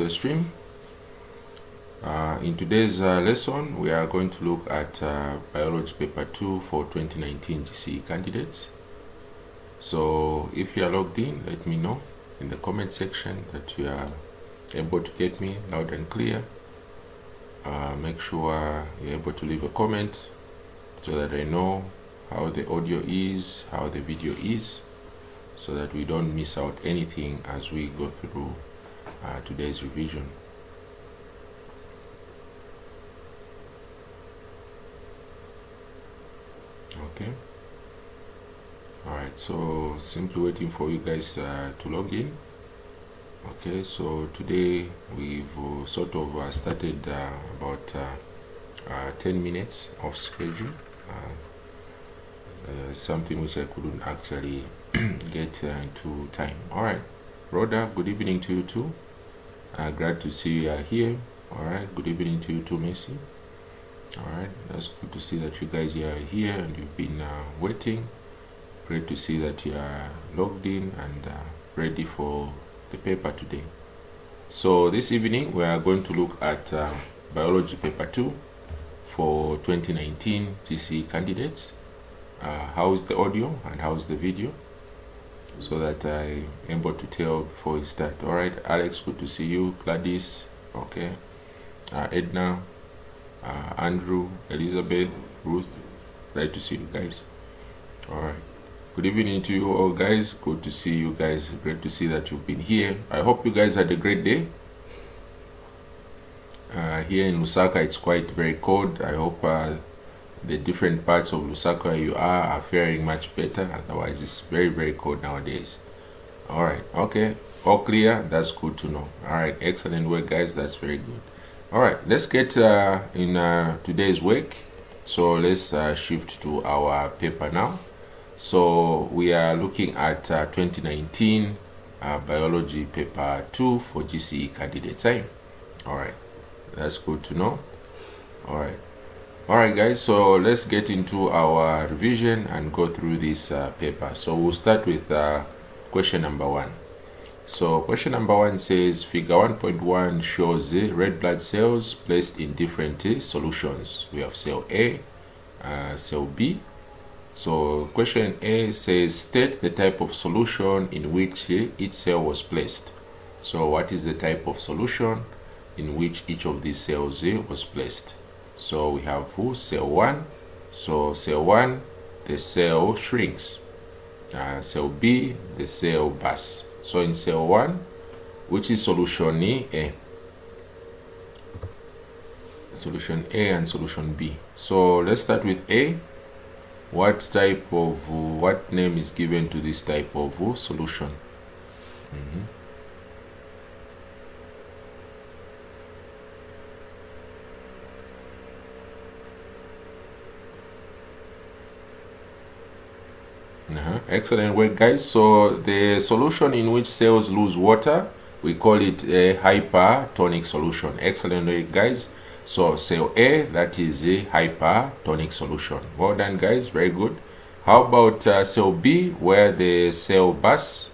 the stream. In today's lesson, we are going to look at Biology Paper 2 for 2019 GCE candidates. So if you are logged in, let me know in the comment section that you are able to get me loud and clear. Make sure you're able to leave a comment so that I know how the audio is, how the video is, so that we don't miss out anything as we go through today's revision. Okay. Alright, so simply waiting for you guys to log in. Okay, so today we've sort of started about 10 minutes off schedule. Something which I couldn't actually get into time. Alright, Rhoda, good evening to you too. Glad to see you are here. Alright, good evening to you too, Messi. Alright, that's good to see that you guys are here and you've been waiting. Great to see that you are logged in and ready for the paper today. So this evening we are going to look at Biology Paper 2 for 2019 GCE candidates. How's the audio and how's the video, so that I am able to tell before we start. Alright, Alex, good to see you. Gladys, okay. Edna, Andrew, Elizabeth, Ruth, glad to see you guys. Alright, good evening to you all guys. Good to see you guys. Great to see that you've been here. I hope you guys had a great day. Here in Lusaka it's quite very cold. I hope the different parts of Lusaka where you are faring much better. Otherwise it's very cold nowadays. Alright, okay, all clear. That's good to know. Alright, excellent work guys, that's very good. Alright, let's get in today's work. So let's shift to our paper now. So we are looking at 2019 Biology Paper 2 for GCE candidates. Alright, that's good to know. Alright guys, so let's get into our revision and go through this paper. So we'll start with question number 1. So question number 1 says figure 1.1 shows red blood cells placed in different solutions. We have cell A, cell B. So question A says state the type of solution in which each cell was placed. So what is the type of solution in which each of these cells was placed? So we have cell 1. So cell 1, the cell shrinks. Cell B, the cell bursts. So in cell 1, which is solution A? Solution A and solution B. So let's start with A. What name is given to this type of solution? Excellent work guys. So the solution in which cells lose water, we call it a hypertonic solution. Excellent work guys. So cell A, that is a hypertonic solution. Well done guys, very good. How about cell B, where the cell bursts?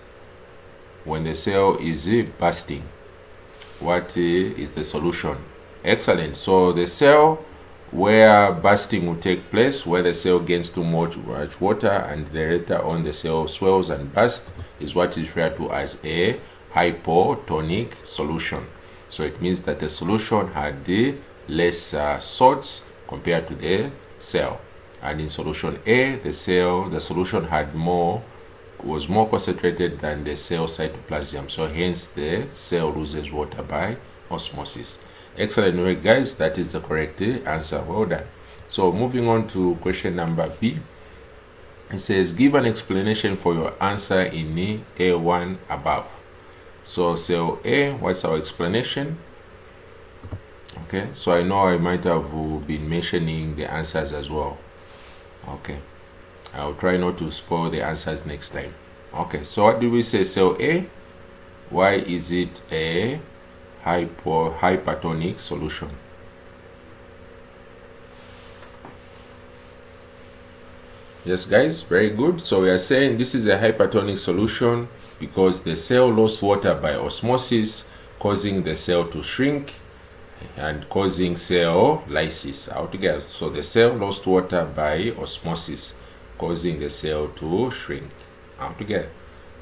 When the cell is bursting, what is the solution? Excellent. So the cell where bursting will take place, where the cell gains too much water and later on the cell swells and bursts, is what is referred to as a hypotonic solution. So it means that the solution had less salts compared to the cell. And in solution A, the solution was more concentrated than the cell cytoplasm. So hence the cell loses water by osmosis. Excellent work guys, that is the correct answer. Well done. So moving on to question number B. It says give an explanation for your answer in A1 above. So cell A, what's our explanation? Okay, so I know I might have been mentioning the answers as well. Okay, I'll try not to spoil the answers next time. Okay, so what do we say? Cell A, why is it a hypertonic solution? Yes guys, very good. So we are saying this is a hypertonic solution because the cell lost water by osmosis causing the cell to shrink and causing cell lysis altogether. So the cell lost water by osmosis, causing the cell to shrink altogether.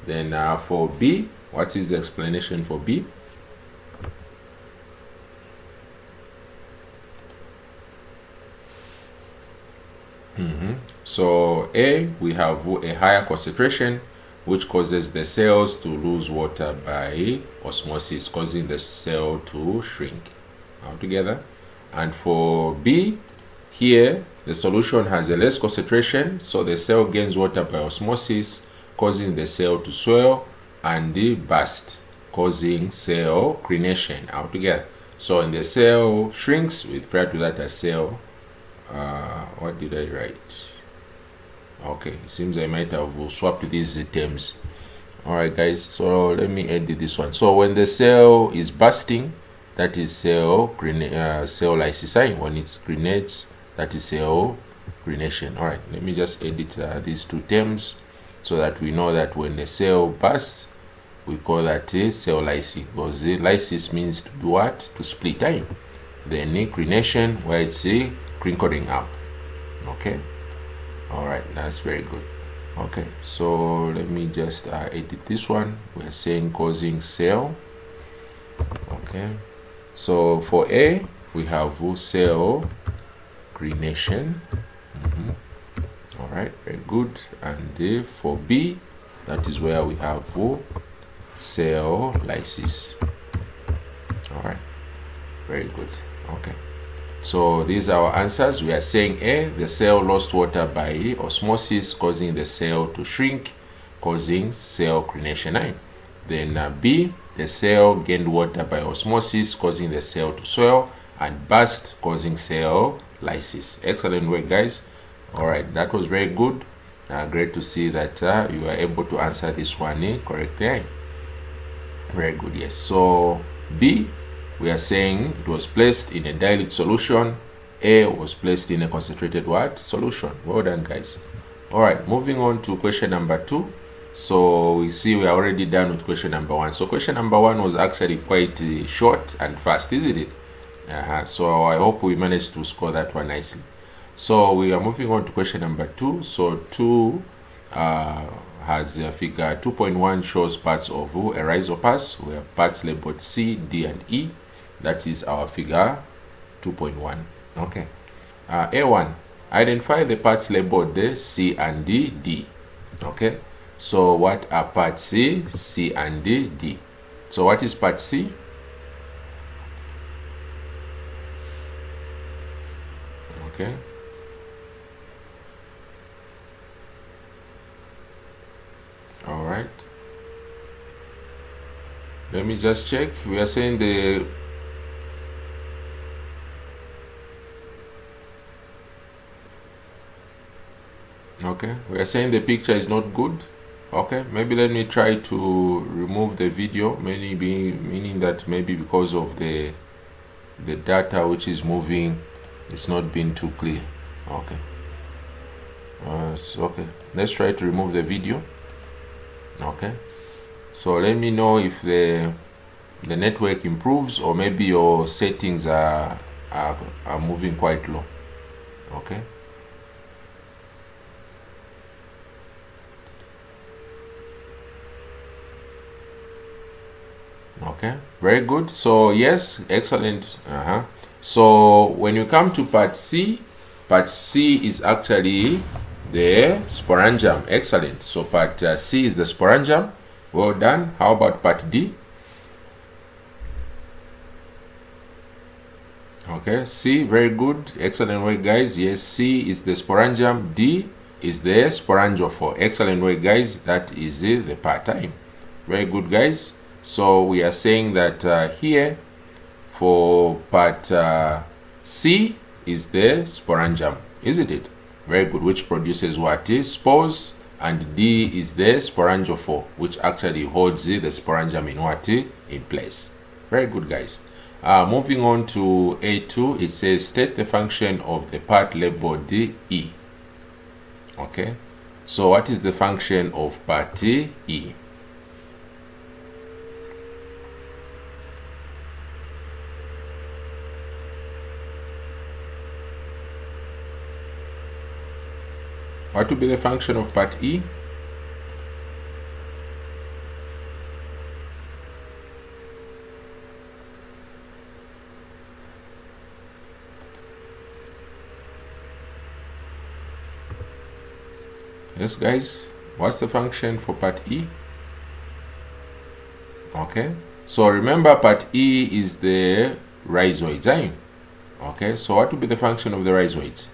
Then for B, what is the explanation for B? So A, we have a higher concentration, which causes the cells to lose water by osmosis, causing the cell to shrink altogether. And for B, here the solution has a less concentration, so the cell gains water by osmosis, causing the cell to swell and burst, causing cell crenation altogether. So when the cell shrinks, we refer to that as cell, what did I write? Okay, it seems I might have swapped these terms. Alright guys, so let me edit this one. So when the cell is bursting, that is cell lysis. When it crenates, that is cell crenation. Alright, let me just edit these two terms so that we know that when the cell bursts, we call that cell lysis, because the lysis means to do what? To split. Then crenation, where it's crinkling up. Okay, all right, that's very good. Okay, so let me just edit this one. We're saying causing cell. Okay, so for A, we have cell crenation. All right, very good. And for B, that is where we have cell lysis. All right, very good. Okay, so these are our answers. We are saying A, the cell lost water by osmosis, causing the cell to shrink, causing cell crenation. Then B, the cell gained water by osmosis, causing the cell to swell and burst, causing cell lysis. Excellent work, guys. All right, that was very good. Great to see that you were able to answer this one correctly. Very good, yes. So B, we are saying it was placed in a dilute solution. A was placed in a concentrated what? Solution. Well done, guys. All right, moving on to question number 2. So we see we are already done with question number 1. So question number 1 was actually quite short and fast, isn't it? So I hope we managed to score that one nicely. So we are moving on to question number 2. So 2 has figure 2.1 shows parts of a rhizopas. We have parts labeled C, D, and E. That is our figure 2.1. Okay. A1, identify the parts labeled C and D. Okay. So what are part C, and D? So what is part C? Okay. All right. Let me just check. We are saying the we are saying the picture is not good. Okay, maybe let me try to remove the video, meaning that maybe because of the data which is moving, it's not being too clear. Okay. Okay, let's try to remove the video. Okay, so let me know if the network improves, or maybe your settings are moving quite low. Okay. Okay, very good. So yes, excellent. So when you come to part C is actually the sporangium. Excellent. So part C is the sporangium. Well done. How about part D? Okay, C, very good. Excellent work, guys. Yes, C is the sporangium. D is the sporangiophore. Excellent work, guys. That is the part time. Very good, guys. So we are saying that here for part C is the sporangium, isn't it? Very good, which produces what? Spores. And D is the sporangiophore, which actually holds the sporangium in what? In place. Very good, guys. Moving on to A2, it says state the function of the part labeled E. Okay, so what is the function of part E? What will be the function of part E? Yes, guys, what's the function for part E? Okay, so remember part E is the rhizoids, eh? Okay, so what will be the function of the rhizoids?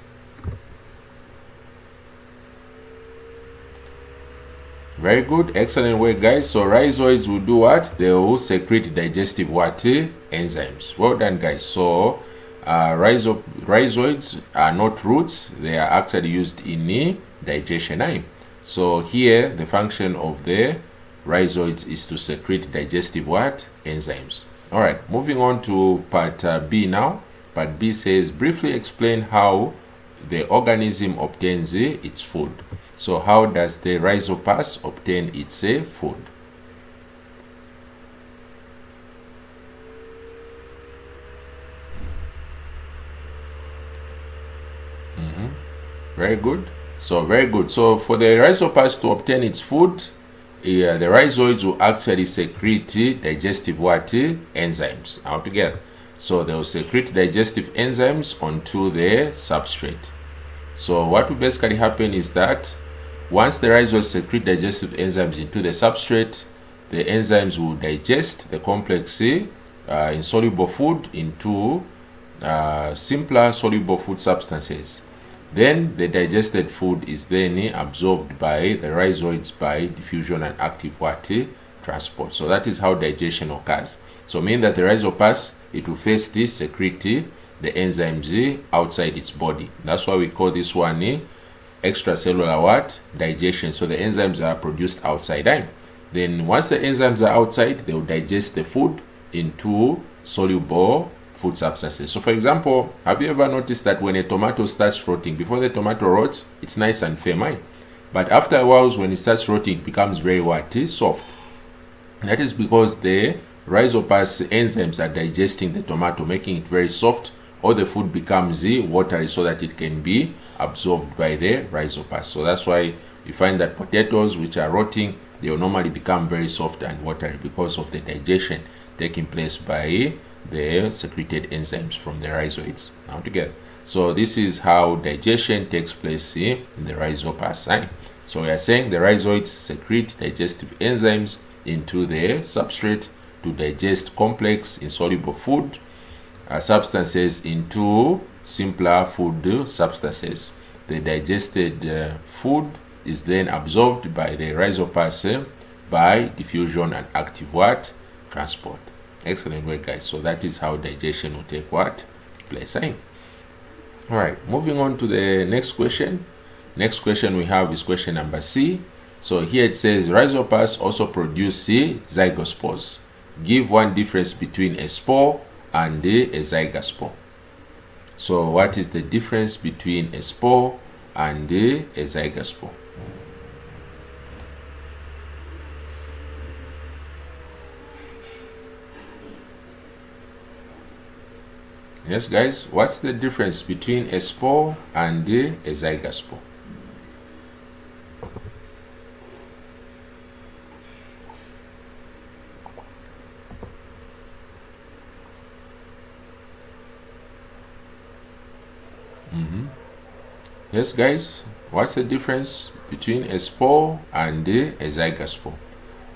Very good, excellent work, guys. So rhizoids will do what? They will secrete digestive what? Enzymes. Well done, guys. So rhizoids are not roots, they are actually used in digestion. So here the function of the rhizoids is to secrete digestive what? Enzymes. All right, moving on to part B now. Part B says briefly explain how the organism obtains its food. So how does the rhizopus obtain its food? Very good. So very good. So for the rhizopus to obtain its food, the rhizoids will actually secrete digestive what? Enzymes altogether. So they will secrete digestive enzymes onto the substrate. So what will basically happen is that once the rhizoids secrete digestive enzymes into the substrate, the enzymes will digest the complex insoluble food into simpler soluble food substances. Then the digested food is then absorbed by the rhizoids by diffusion and active what? Transport. So that is how digestion occurs. So mean that the rhizopus, it will first secrete the enzymes outside its body. That's why we call this one extracellular what? Digestion. So the enzymes are produced outside. Then once the enzymes are outside, they will digest the food into soluble food substances. So for example, have you ever noticed that when a tomato starts rotting, before the tomato rots, it's nice and firm, but after a while when it starts rotting, it becomes very what? Soft. That is because the rhizopus enzymes are digesting the tomato, making it very soft, or the food becomes watery so that it can be absorbed by the rhizopus. So that's why you find that potatoes which are rotting, they will normally become very soft and watery because of the digestion taking place by the secreted enzymes from the rhizoids altogether. So this is how digestion takes place in the rhizopus. So we are saying the rhizoids secrete digestive enzymes into the substrate to digest complex insoluble food substances into simpler food substances. The digested food is then absorbed by the rhizopus by diffusion and active what? Transport. Excellent work, guys. So that is how digestion will take what? Place. All right, moving on to the next question. Next question we have is question number C. So here it says rhizopus also produce zygospores. Give one difference between a spore and a zygospore. So what is the difference between a spore and a zygospore? Yes, guys, what's the difference between a spore and a zygospore? Yes, guys, what's the difference between a spore and a zygospore?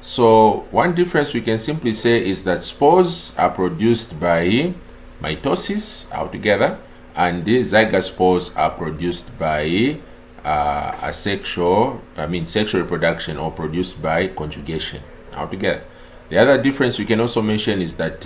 So one difference we can simply say is that spores are produced by mitosis altogether, and the zygospores are produced by sexual reproduction, or produced by conjugation altogether. The other difference we can also mention is that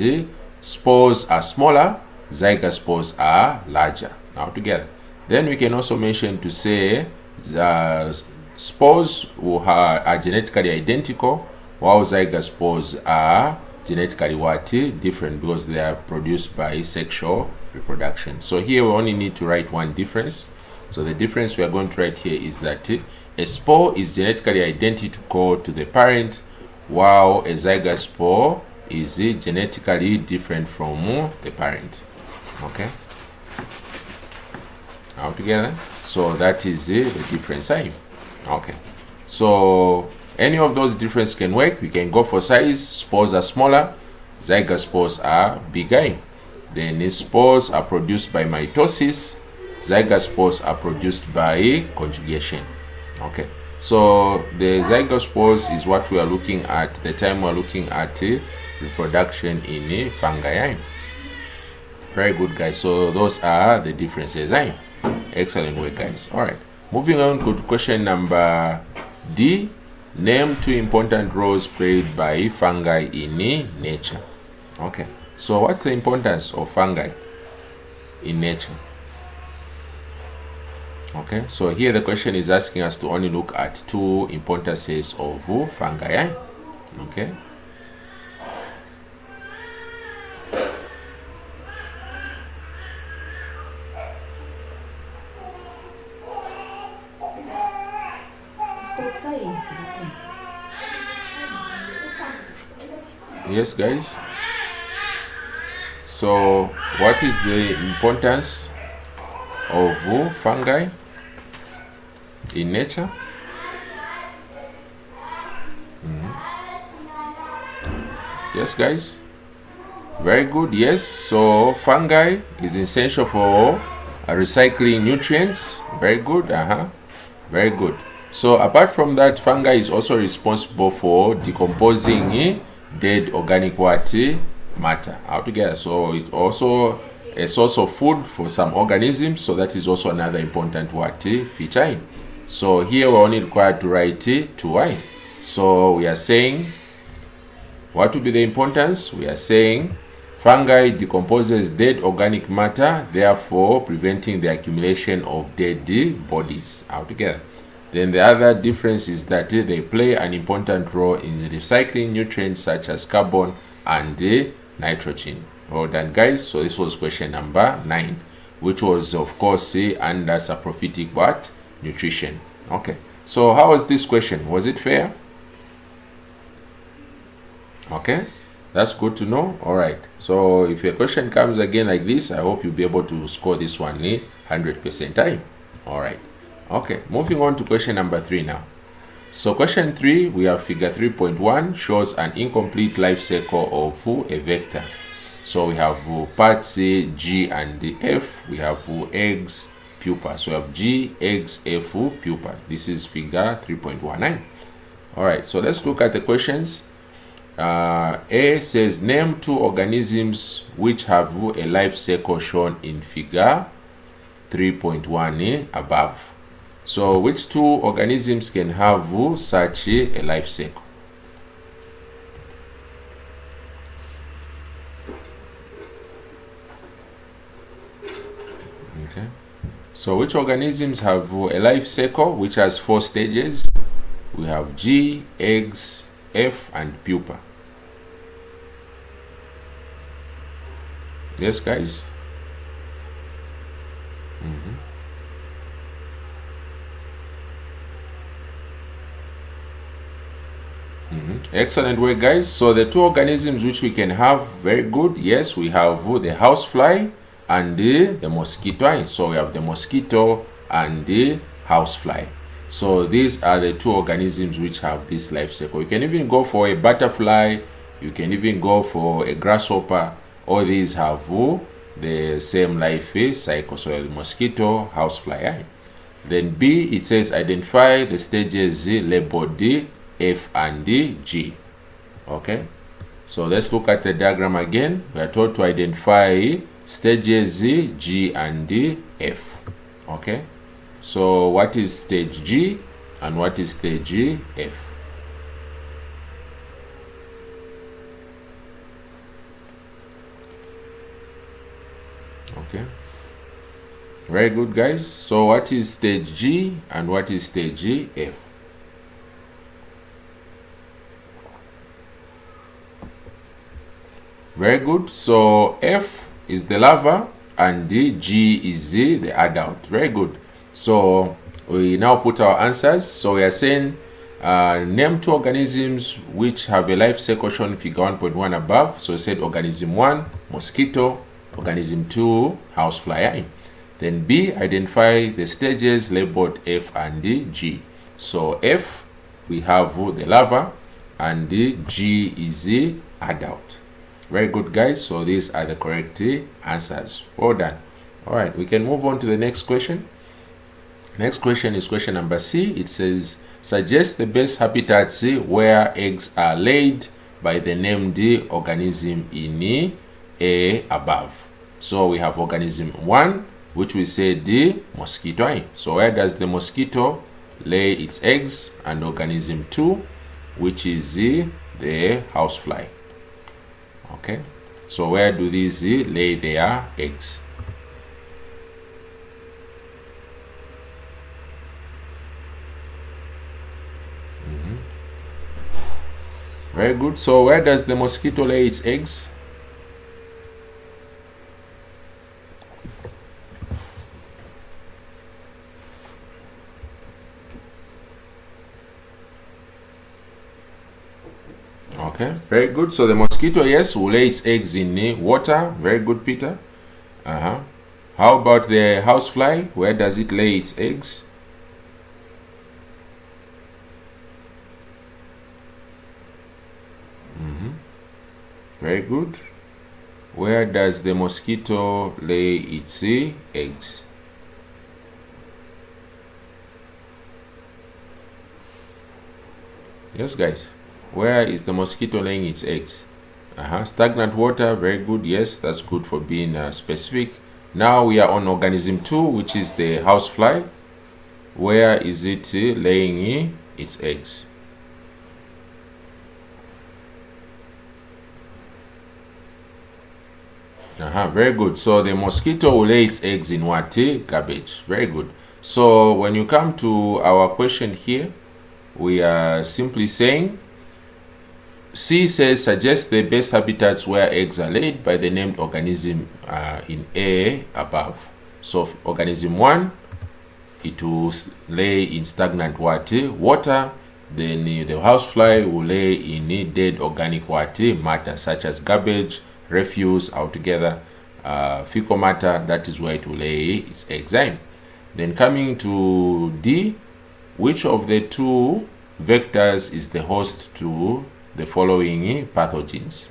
spores are smaller, zygospores are larger altogether. Then we can also mention to say the spores are genetically identical, while zygospores are genetically what? Different, because they are produced by sexual reproduction. So here we only need to write one difference. So the difference we are going to write here is that a spore is genetically identical to the parent, while a zygospore is genetically different from the parent. Okay, all together. So that is the difference sign. Okay, so any of those differences can work. We can go for size. Spores are smaller, zygote spores are bigger. Then the spores are produced by mitosis, zygote spores are produced by conjugation. Okay, so the zygote spores is what we are looking at the time we're looking at reproduction in fungi. Very good, guys. So those are the differences. Excellent work, guys. All right, moving on to question number D. Name two important roles played by fungi in nature. Okay, so what's the importance of fungi in nature? Okay, so here the question is asking us to only look at two importances of fungi. Okay, yes, guys. So what is the importance of fungi in nature? Yes, guys. Very good. Yes, so fungi is essential for recycling nutrients. Very good. Very good. So apart from that, fungi is also responsible for decomposing dead organic matter altogether. So it's also a source of food for some organisms. So that is also another important feature. So here we're only required to write 2i. So we are saying, what will be the importance? We are saying fungi decomposes dead organic matter, therefore preventing the accumulation of dead bodies altogether. Then the other difference is that they play an important role in recycling nutrients such as carbon and nitrogen. Well done, guys. So this was question number 9, which was of course under saprophytic nutrition. Okay, so how was this question? Was it fair? Okay, that's good to know. All right, so if a question comes again like this, I hope you'll be able to score this one 100% time. All right, okay, moving on to question number 3 now. So question 3, we have figure 3.1 shows an incomplete life cycle of a vector. So we have parts G and F. We have eggs, pupa. So we have G, eggs, F, pupa. This is figure 3.19. All right, so let's look at the questions. A says name two organisms which have a life cycle shown in figure 3.1 above. So which two organisms can have such a life cycle? Okay, so which organisms have a life cycle which has 4 stages? We have G, eggs, F, and pupa. Yes, guys. Excellent work, guys. So the two organisms which we can have, very good. Yes, we have the housefly and the mosquito. So we have the mosquito and the housefly. So these are the two organisms which have this life cycle. You can even go for a butterfly, you can even go for a grasshopper. All these have the same life cycle. So the mosquito, housefly. Then B, it says identify the stages labeled D, F, and G. Okay, so let's look at the diagram again. We are told to identify stages G and F. Okay, so what is stage G and what is stage F? Okay, very good, guys. So what is stage G and what is stage F? Very good. So F is the larva and G is the adult. Very good. So we now put our answers. So we are saying name two organisms which have a life cycle shown in figure 1.1 above. So we said organism 1, mosquito, organism 2, housefly. Then B, identify the stages labeled F and G. So F, we have the larva, and G is the adult. Very good, guys. So these are the correct answers. Well done. All right, we can move on to the next question. Next question is question number C. It says, suggest the best habitats where eggs are laid by the named organism in A above. So we have organism 1, which we say the mosquito. So where does the mosquito lay its eggs? And organism 2, which is the housefly. Okay, so where do these lay their eggs? Very good. So where does the mosquito lay its eggs? Okay, very good. So the mosquito, yes, will lay its eggs in water. Very good, Peter. How about the housefly? Where does it lay its eggs? Very good. Where does the mosquito lay its eggs? Yes, guys. Where is the mosquito laying its eggs? Stagnant water. Very good. Yes, that's good for being specific. Now we are on organism 2, which is the housefly. Where is it laying its eggs? Very good. So the mosquito will lay its eggs in what? Garbage. Very good. So when you come to our question here, we are simply saying, C says, suggest the best habitats where eggs are laid by the named organism in A above. So organism 1, it will lay in stagnant water. Then the housefly will lay in dead organic matter, such as garbage, refuse, altogether, fecal matter. That is where it will lay its eggs in. Then coming to D, which of the 2 vectors is the host to the following pathogens?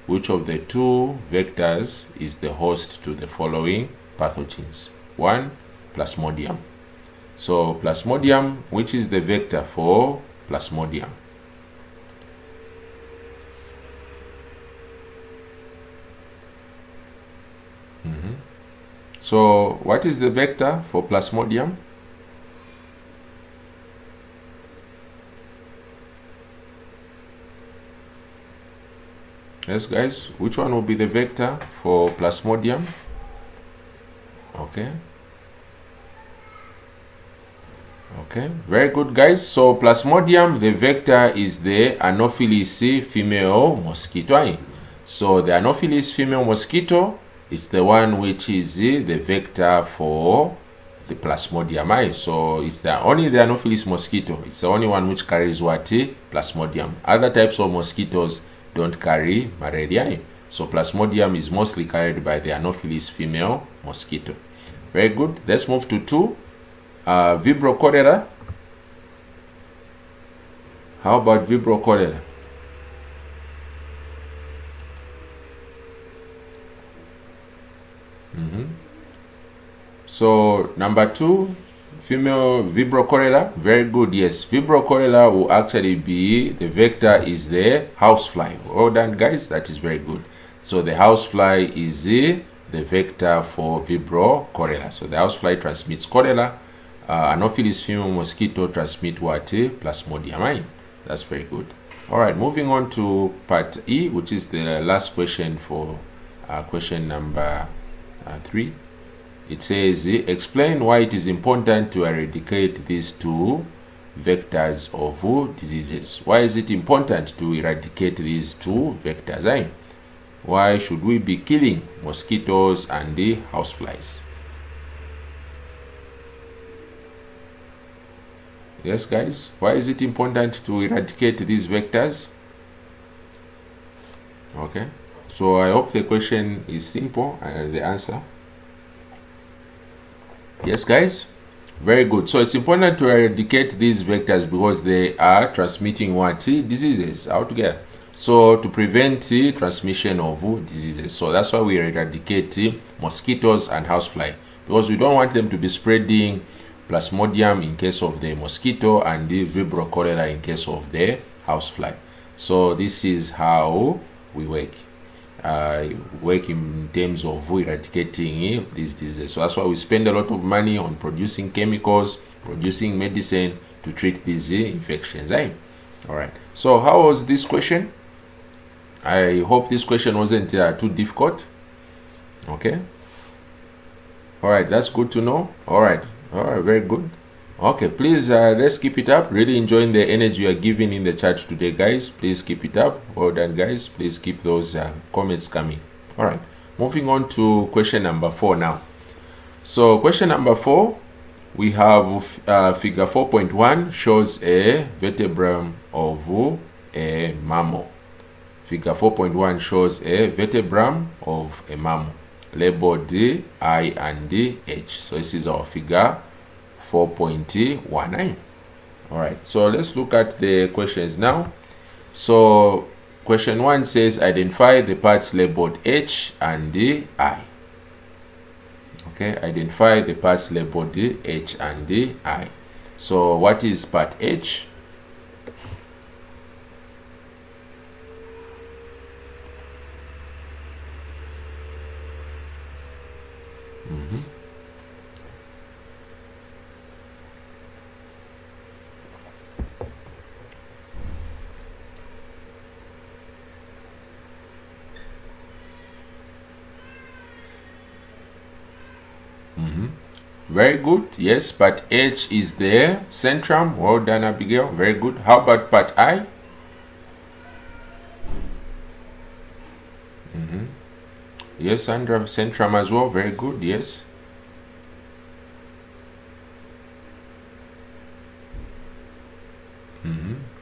Which of the 2 vectors is the host to the following pathogens? 1, Plasmodium. So Plasmodium, which is the vector for Plasmodium? So what is the vector for Plasmodium? Yes, guys, which one will be the vector for Plasmodium? Okay, very good, guys. So Plasmodium, the vector is the Anopheles female mosquito. So the Anopheles female mosquito is the one which is the vector for the Plasmodium. So it's only the Anopheles mosquito. It's the only one which carries what? Plasmodium. Other types of mosquitoes don't carry malaria. So Plasmodium is mostly carried by the Anopheles female mosquito. Very good. Let's move to 2. Vibrio cholera. How about Vibrio cholera? So number 2, female Vibrio cholera. Very good. Yes, Vibrio cholera will actually be, the vector is the housefly. Well done, guys. That is very good. So the housefly is the vector for Vibrio cholera. So the housefly transmits cholera. Anopheles female mosquito transmit what? Plasmodium. That's very good. All right, moving on to part E, which is the last question for question number 3. It says, explain why it is important to eradicate these 2 vectors of diseases. Why is it important to eradicate these 2 vectors? Why should we be killing mosquitoes and the houseflies? Yes, guys, why is it important to eradicate these vectors? Okay, so I hope the question is simple and the answer. Yes, guys? Very good. So it's important to eradicate these vectors because they are transmitting what? Diseases altogether. So to prevent the transmission of diseases. So that's why we eradicate mosquitoes and housefly, because we don't want them to be spreading plasmodium in case of the mosquito and the vibrio cholera in case of the housefly. So this is how we work. Work in terms of eradicating these diseases. So that's why we spend a lot of money on producing chemicals, producing medicine to treat these infections. All right. So how was this question? I hope this question wasn't too difficult. Okay. All right. That's good to know. All right. Very good. Okay, please let's keep it up. Really enjoying the energy you are giving in the chat today, guys. Please keep it up. Well done, guys. Please keep those comments coming. All right, moving on to question number 4 now. So question number 4, we have figure 4.1 shows a vertebra of a mammal. Figure 4.1 shows a vertebra of a mammal labeled I and H. So this is our figure 4.19. All right, so let's look at the questions now. So question 1 says identify the parts labeled H and I. Okay, identify the parts labeled H and I. So what is part H? Very good. Yes, part H is the centrum. Well done, Abigail. Very good. How about part I? Yes, Sandra, centrum as well. Very good. Yes.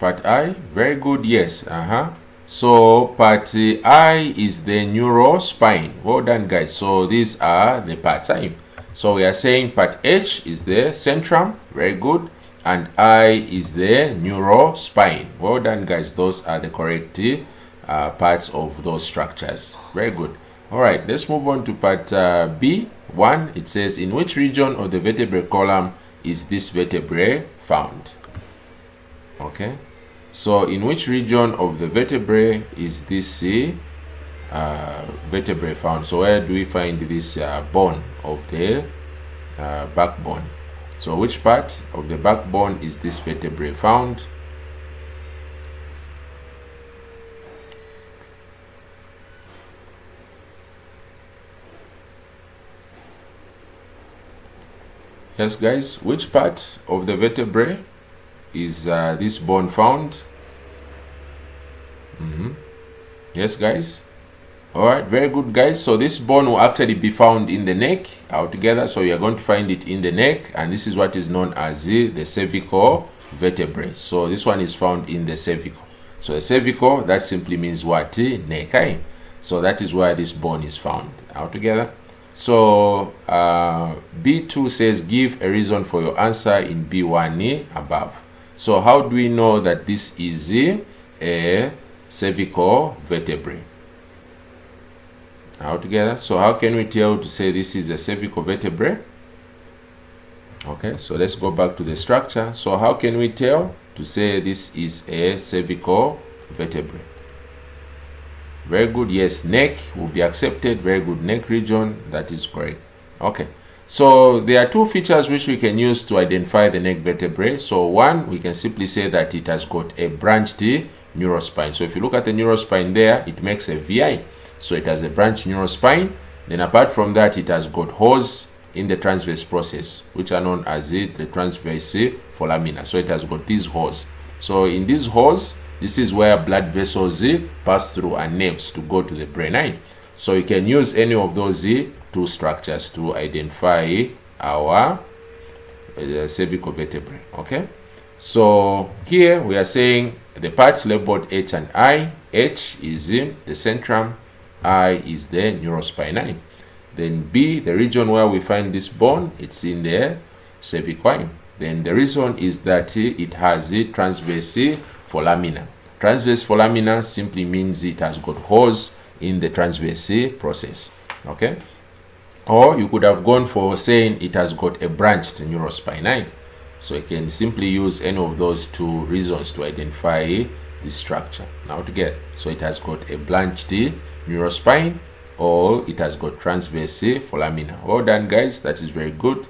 Part I. Very good. Yes. So part I is the neurospine. Well done, guys. So these are the parts. So we are saying part H is the centrum, very good, and I is the neurospine. Well done, guys. Those are the correct parts of those structures. Very good. All right, let's move on to part B1. It says, in which region of the vertebral column is this vertebrae found? Okay, so in which region of the vertebrae is this vertebrae found? So where do we find this bone of the backbone? So which part of the backbone is this vertebrae found? Yes, guys, which part of the vertebrae is this bone found? Yes, guys. All right, very good, guys. So this bone will actually be found in the neck altogether. So you are going to find it in the neck, and this is what is known as the cervical vertebrae. So this one is found in the cervical. So the cervical, that simply means what? Neck. So that is where this bone is found altogether. So B2 says give a reason for your answer in B1 above. So how do we know that this is a cervical vertebrae? Altogether. So how can we tell to say this is a cervical vertebrae? Okay, so let's go back to the structure. So how can we tell to say this is a cervical vertebrae? Very good. Yes, neck will be accepted. Very good. Neck region, that is correct. Okay, so there are two features which we can use to identify the neck vertebrae. So one, we can simply say that it has got a branched neurospine. So if you look at the neurospine there, it makes a VI. So it has a branched neurospine. Then apart from that, it has got hose in the transverse process, which are known as the transverse foramina. So it has got these hose. So in these hose, this is where blood vessels pass through and nerves to go to the brain. So you can use any of those two structures to identify our cervical vertebrae. Okay, so here we are saying the parts labeled H and I. H is the centrum, I is the neurospine. Then B, the region where we find this bone, it's in the cervicoid. Then the reason is that it has a transverse foramina. Transverse foramina simply means it has got holes in the transverse process. Okay? Or you could have gone for saying it has got a branched neurospine. So you can simply use any of those two reasons to identify this structure. Now together, so it has got a branched neurospine, or it has got transverse foramina. Well done, guys. That is very good.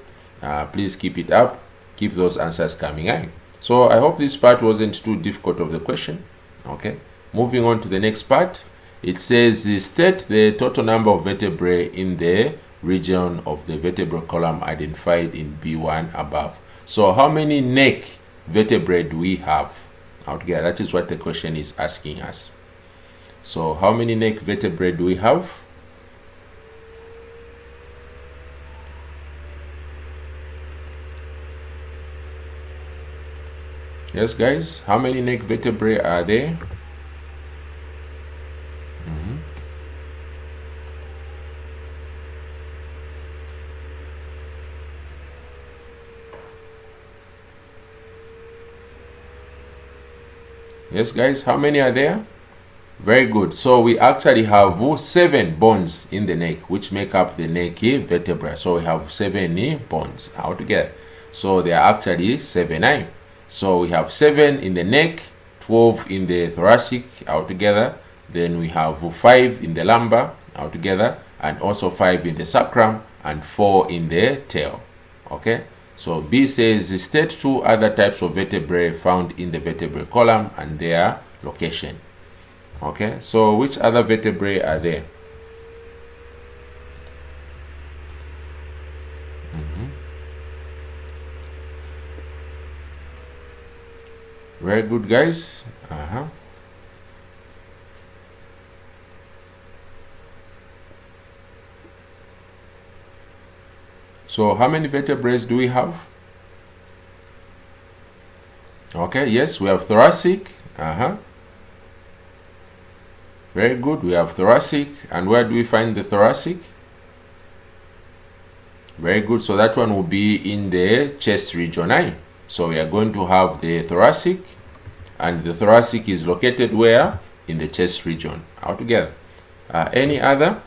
Please keep it up. Keep those answers coming in. So I hope this part wasn't too difficult of the question. Okay. Moving on to the next part. It says state the total number of vertebrae in the region of the vertebral column identified in B1 above. So how many neck vertebrae do we have? Altogether, that is what the question is asking us. So how many neck vertebrae do we have? Yes, guys, how many neck vertebrae are there? Yes, guys, how many are there? Very good. So we actually have 7 bones in the neck, which make up the neck vertebra. So we have 7 bones altogether. So there are actually 7. So we have 7 in the neck, 12 in the thoracic altogether. Then we have 5 in the lumbar altogether, and also 5 in the sacrum, and 4 in the tail. Okay. So B says state 2 other types of vertebrae found in the vertebral column and their location. Okay, so which other vertebrae are there? Very good, guys. So how many vertebrae do we have? Okay, yes, we have thoracic. Very good, we have thoracic. And where do we find the thoracic? Very good, so that one will be in the chest region. So we are going to have the thoracic, and the thoracic is located where? In the chest region altogether. Any other?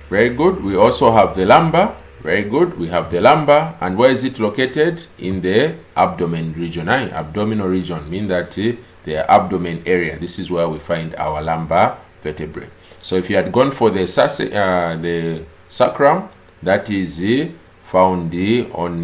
Very good. We also have the lumbar. Very good. We have the lumbar. And where is it located? In the abdomen region. Abdominal region, mean that the abdomen area. This is where we find our lumbar vertebrae. So if you had gone for the sacrum, that is found on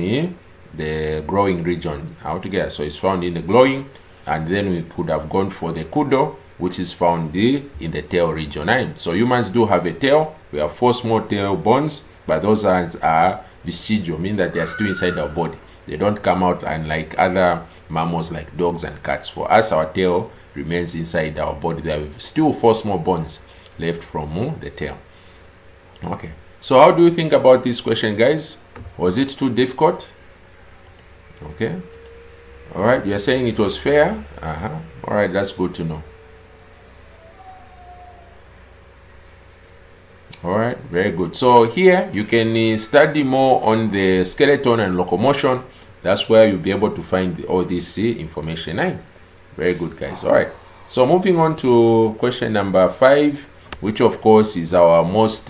the groin region altogether. So it's found in the groin. And then we could have gone for the kudo, which is found in the tail region. So humans do have a tail. We have 4 small tail bones, but those ones are vestigial, mean that they are still inside our body. They don't come out, and like other mammals like dogs and cats. For us, our tail remains inside our body. There are still 4 small bones left from the tail. Okay. So how do you think about this question, guys? Was it too difficult? Okay. All right. You're saying it was fair? All right. That's good to know. All right, very good. So here you can study more on the skeleton and locomotion. That's where you'll be able to find all this information. Very good, guys. All right. So moving on to question number 5, which of course is our most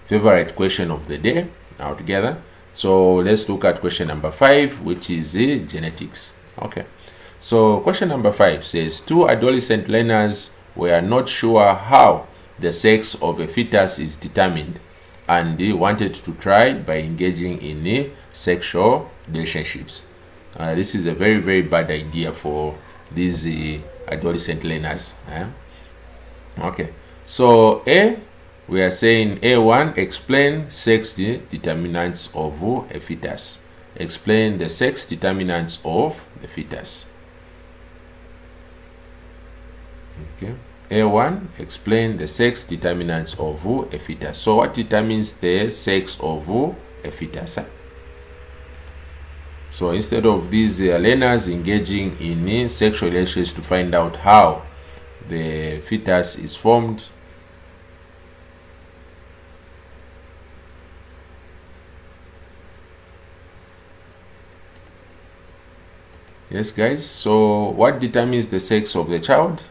favorite question of the day altogether. So let's look at question number 5, which is genetics. Okay. So question number 5 says 2 adolescent learners were not sure how the sex of a fetus is determined, and they wanted to try by engaging in sexual relationships. This is a very, very bad idea for these adolescent learners. Okay, so A, we are saying A1, explain sex determinants of a fetus. Explain the sex determinants of the fetus. Okay. A1, explain the sex determinants of a fetus. So what determines the sex of a fetus? So instead of these learners engaging in sexual relations to find out how the fetus is formed, Yes, guys. So what determines the sex of the child?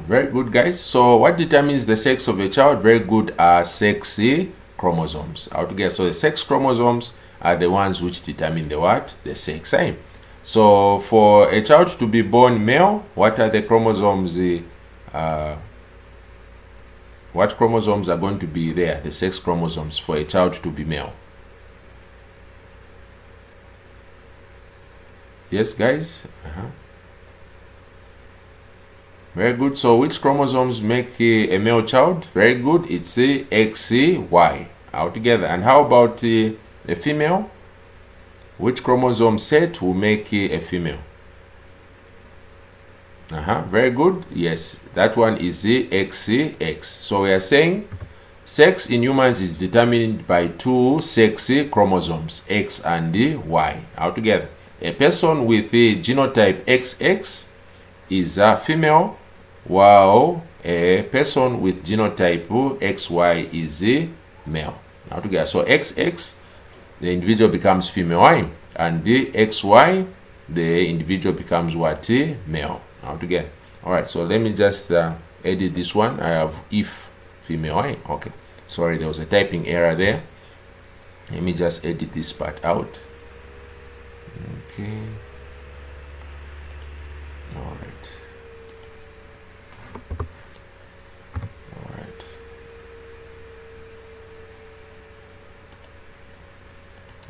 Very good, guys. So what determines the sex of a child? Very good, are sex chromosomes. Altogether, so the sex chromosomes are the ones which determine the what? The sex. So for a child to be born male, what are the chromosomes? What chromosomes are going to be there? The sex chromosomes for a child to be male. Yes, guys. Very good. So which chromosomes make a male child? Very good. It's XY altogether. And how about a female? Which chromosome set will make a female? Very good. Yes, that one is the XX. So we are saying sex in humans is determined by two sex chromosomes, X and Y altogether. A person with the genotype XX is a female, while a person with genotype XY is a male altogether. So XX, the individual becomes female, and the XY, the individual becomes what? Male altogether. All right, so let me just edit this one. I have if female. Okay, sorry, there was a typing error there. Let me just edit this part out. Okay. All right. All right.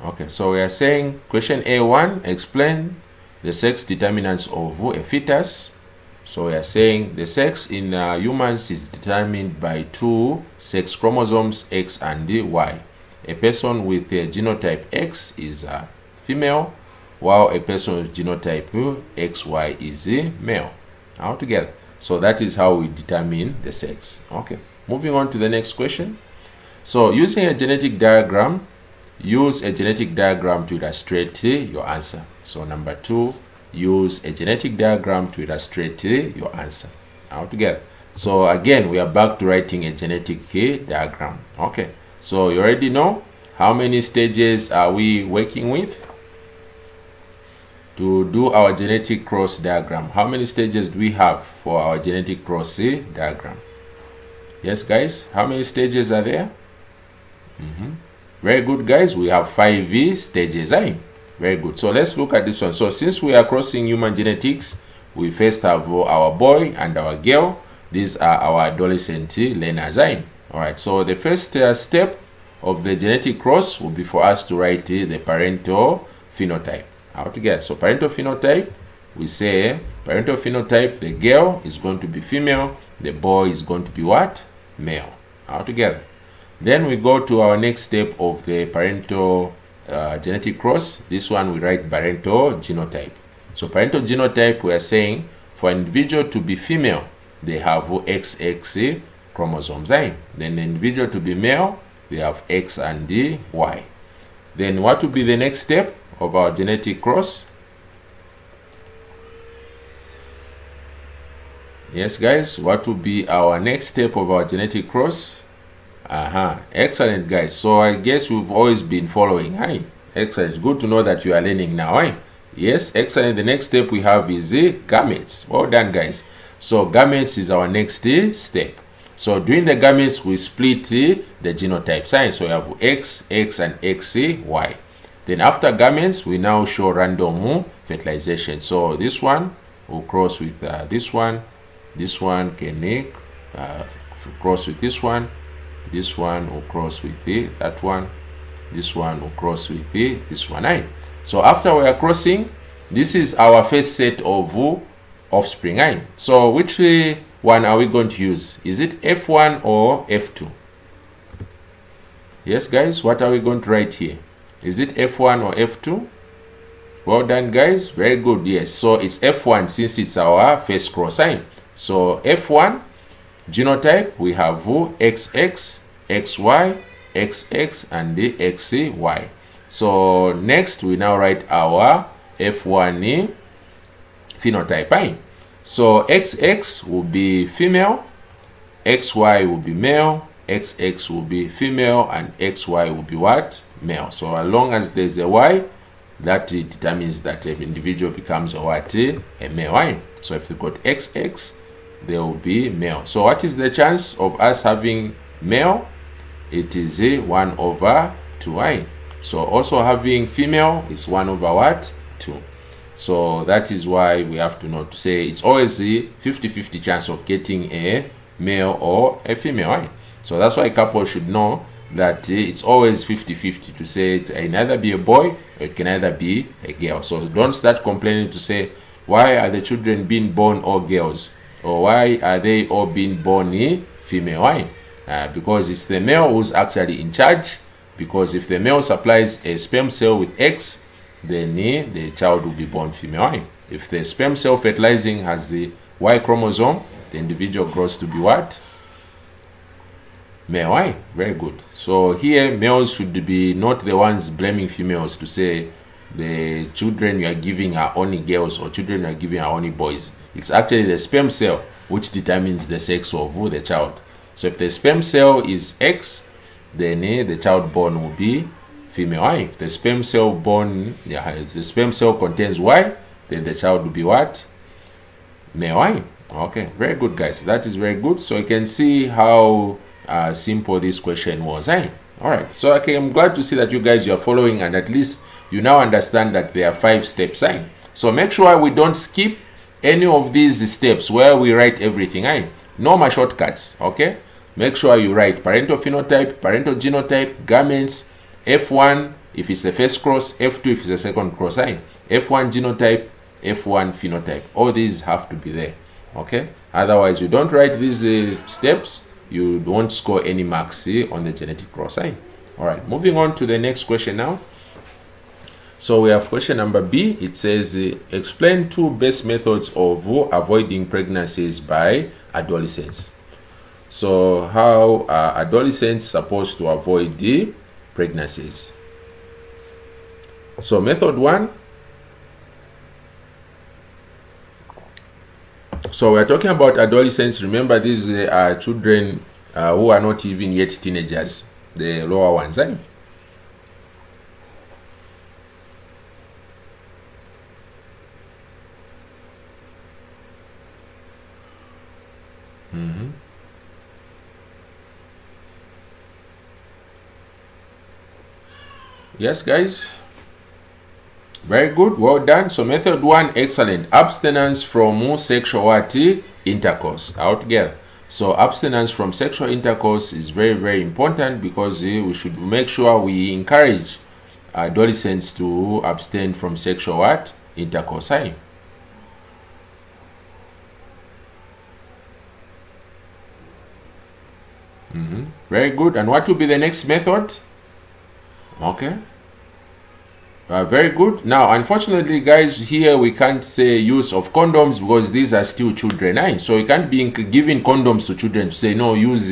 Okay, so we are saying question A1, explain the sex determinants of a fetus. So we are saying the sex in humans is determined by two sex chromosomes, X and Y. A person with a genotype X is a female, while a person with genotype XY is a male altogether. So that is how we determine the sex. Okay, moving on to the next question. So using a genetic diagram, use a genetic diagram to illustrate your answer. So number 2, use a genetic diagram to illustrate your answer altogether. So again, we are back to writing a genetic diagram. Okay, so you already know how many stages are we working with to do our genetic cross diagram. How many stages do we have for our genetic cross diagram? Yes, guys, how many stages are there? Very good, guys. We have 5 stages. Very good. So let's look at this one. So since we are crossing human genetics, we first have our boy and our girl. These are our adolescent learners. All right. So the first step of the genetic cross will be for us to write the parental phenotype altogether. So parental phenotype, we say parental phenotype, the girl is going to be female, the boy is going to be what? Male altogether. Then we go to our next step of the parental genetic cross. This one we write parental genotype. So parental genotype, we are saying for an individual to be female, they have XX chromosomes. Then the individual to be male, they have X and Y. Then what will be the next step of our genetic cross? Yes, guys, what will be our next step of our genetic cross? Excellent, guys. So I guess we've always been following. Excellent. It's good to know that you are learning now. Yes, excellent. The next step we have is the gametes. Well done, guys. So gametes is our next step. So during the gametes, we split the genotypes. So we have X, X, and XY. Then after gametes, we now show random fertilization. So this one will cross with this one. This one can cross with this one. This one will cross with that one. This one will cross with this one. So after we are crossing, this is our first set of offspring. So which one are we going to use? Is it F1 or F2? Yes, guys, what are we going to write here? Is it F1 or F2? Well done, guys. Very good. Yes, so it's F1 since it's our first cross. So F1 genotype, we have XX, XY, XX, and the XY. So next, we now write our F1 phenotype. So XX will be female, XY will be male, XX will be female, and XY will be what? Male. So as long as there's a Y, that determines that an individual becomes a what? A male. Right? So if we got XX, there will be male. So what is the chance of us having male? It is a 1 over 2i. So also having female is 1 over what? 2. So that is why we have to know to say it's always a 50-50 chance of getting a male or a female. Right? So that's why a couple should know that it's always 50-50 to say it can either be a boy or it can either be a girl. So don't start complaining to say, why are the children being born all girls? Or why are they all being born female? Why? Because it's the male who's actually in charge. Because if the male supplies a sperm cell with X, then the child will be born female. If the sperm cell fertilizing has the Y chromosome, the individual grows to be what? Male. Very good. So here males should be not the ones blaming females to say the children you are giving are only girls or children you are giving are only boys. It's actually the sperm cell which determines the sex of the child. So if the sperm cell is X, then the child born will be female. If the sperm cell born, if the sperm cell contains Y, then the child will be what? Male. Okay, very good, guys. That is very good. So you can see how simple this question was. All right. So okay, I'm glad to see that you guys are following, and at least you now understand that there are 5 steps. So make sure we don't skip any of these steps where we write everything. No more shortcuts. Okay. Make sure you write parental phenotype, parental genotype, garments, F1 if it's a first cross, F2 if it's a second cross. F1 genotype, F1 phenotype. All these have to be there. Okay. Otherwise, you don't write these steps, you won't score any marks on the genetic cross. All right. Moving on to the next question now. So we have question number B. It says, explain 2 best methods of avoiding pregnancies by adolescents. So how are adolescents supposed to avoid the pregnancies? So method 1. So we're talking about adolescents. Remember, these are children who are not even yet teenagers, the lower ones. Yes, guys. Very good. Well done. So method 1, excellent. Abstinence from sexual intercourse. Out together. So abstinence from sexual intercourse is very, very important because we should make sure we encourage adolescents to abstain from sexual intercourse. Very good. And what will be the next method? Okay. Very good. Now, unfortunately, guys, here we can't say use of condoms because these are still children. So you can't be giving condoms to children to say, no, use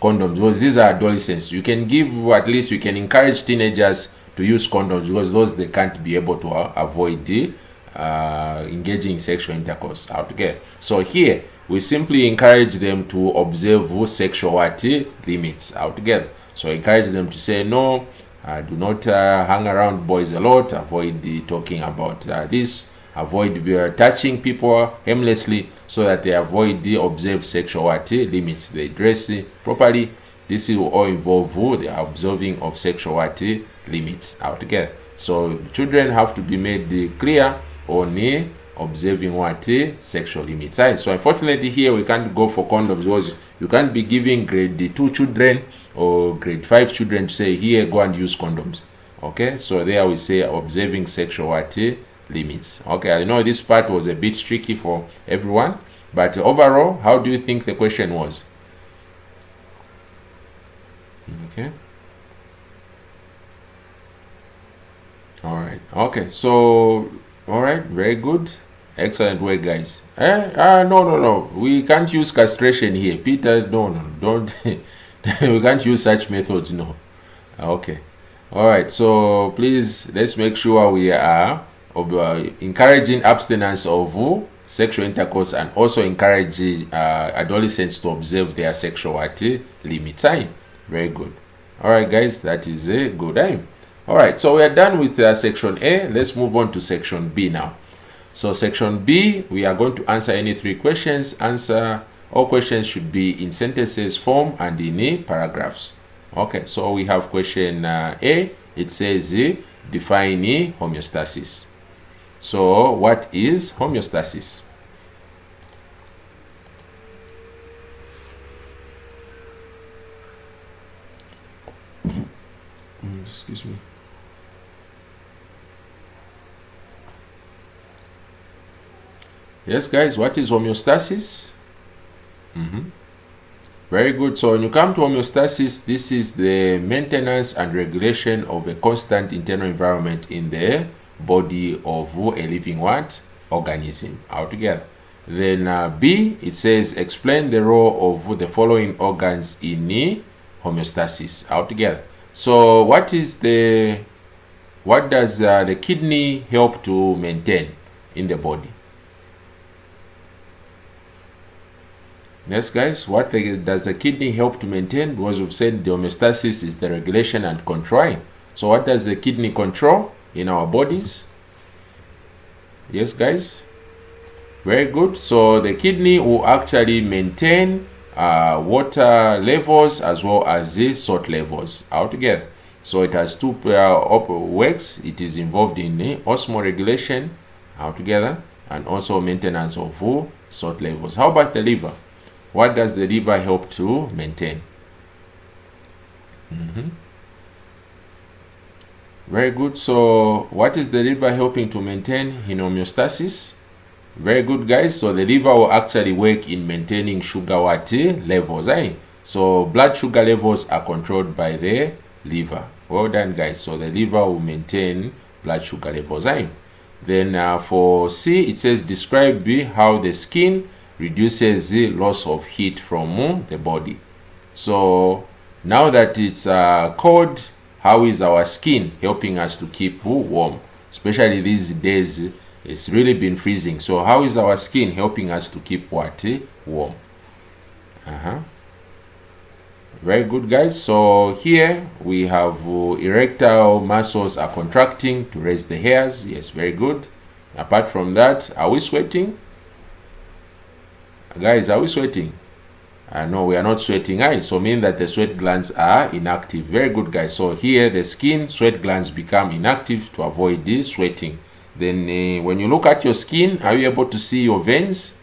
condoms because these are adolescents. You can give, at least you can encourage teenagers to use condoms because those they can't be able to avoid engaging in sexual intercourse altogether. So here, we simply encourage them to observe sexual limits altogether. So encourage them to say, no, do not hang around boys a lot, avoid talking about this, avoid touching people aimlessly so that they avoid the observed sexual limits. They dress properly. This will all involve the observing of sexual limits altogether. So children have to be made clear on observing what sexual limits. So unfortunately here we can't go for condoms because you can't be giving grade 2 children or grade 5 children to say, here, go and use condoms. Okay, so there we say observing sexual limits. Okay, I know this part was a bit tricky for everyone, but overall, how do you think the question was? Okay. All right. Okay, so, all right, very good. Excellent work, guys. No. We can't use castration here. Peter, no, don't. We can't use such methods, no. Okay. All right. So please, let's make sure we are encouraging abstinence of sexual intercourse, and also encourage adolescents to observe their sexual limits. Very good. All right, guys, that is a good aim. All right, so we are done with section A. Let's move on to section B now. So section B, we are going to answer any 3 questions. All questions should be in sentences form and in paragraphs. Okay, so we have question A. It says define homeostasis. So what is homeostasis? Excuse me. Yes, guys, what is homeostasis? Very good. So when you come to homeostasis, this is the maintenance and regulation of a constant internal environment in the body of a living organism altogether. Then B, it says explain the role of the following organs in homeostasis altogether. So what does the kidney help to maintain in the body? Yes, guys, what does the kidney help to maintain? Because we've said the homeostasis is the regulation and control. So what does the kidney control in our bodies? Yes, guys, very good. So the kidney will actually maintain water levels as well as the salt levels altogether. So it has 2 works. It is involved in osmoregulation altogether and also maintenance of salt levels. How about the liver? What does the liver help to maintain? Very good. So what is the liver helping to maintain in homeostasis? Very good, guys. So the liver will actually work in maintaining sugar levels. So blood sugar levels are controlled by the liver. Well done, guys. So the liver will maintain blood sugar levels. Then for C, it says describe how the skin reduces the loss of heat from the body. So now that it's cold, how is our skin helping us to keep warm? Especially these days, it's really been freezing. So how is our skin helping us to keep warm? Very good, guys. So here we have erectile muscles are contracting to raise the hairs. Yes, very good. Apart from that, are we sweating? Guys, are we sweating? No, we are not sweating. So mean that the sweat glands are inactive. Very good, guys. So here the skin sweat glands become inactive to avoid the sweating. Then when you look at your skin, are you able to see your veins?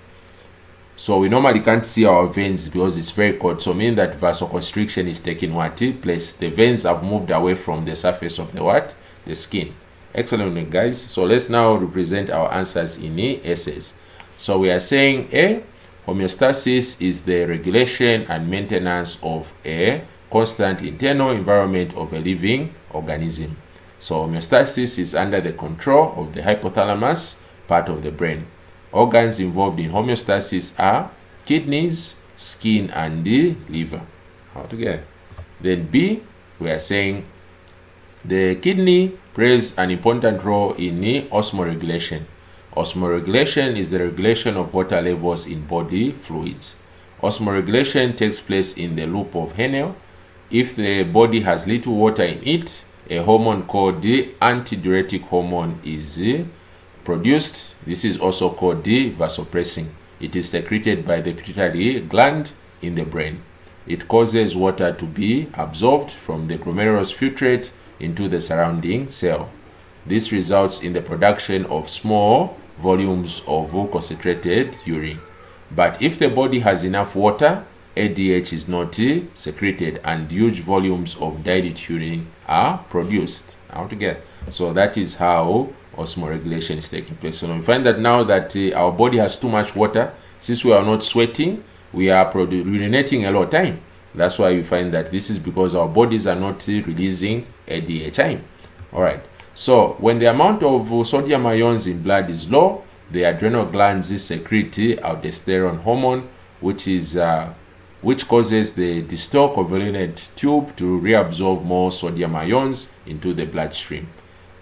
So we normally can't see our veins because it's very cold. So mean that vasoconstriction is taking place. The veins have moved away from the surface of the skin. Excellent, guys. So let's now represent our answers in essays. So we are saying A, homeostasis is the regulation and maintenance of a constant internal environment of a living organism. So homeostasis is under the control of the hypothalamus, part of the brain. Organs involved in homeostasis are kidneys, skin, and the liver. Altogether. Then B, we are saying the kidney plays an important role in the osmoregulation. Osmoregulation is the regulation of water levels in body fluids. Osmoregulation takes place in the loop of Henle. If the body has little water in it, a hormone called the antidiuretic hormone is produced. This is also called the vasopressin. It is secreted by the pituitary gland in the brain. It causes water to be absorbed from the glomerulus filtrate into the surrounding cell. This results in the production of small volumes of concentrated urine. But if the body has enough water, ADH is not secreted and huge volumes of dilute urine are produced altogether. So that is how osmoregulation is taking place. So we find that now that our body has too much water, since we are not sweating, we are urinating a lot of time. That's why we find that this is because our bodies are not releasing ADH. All right. So when the amount of sodium ions in blood is low, the adrenal glands secrete aldosterone hormone, which causes the distal convoluted tube to reabsorb more sodium ions into the bloodstream.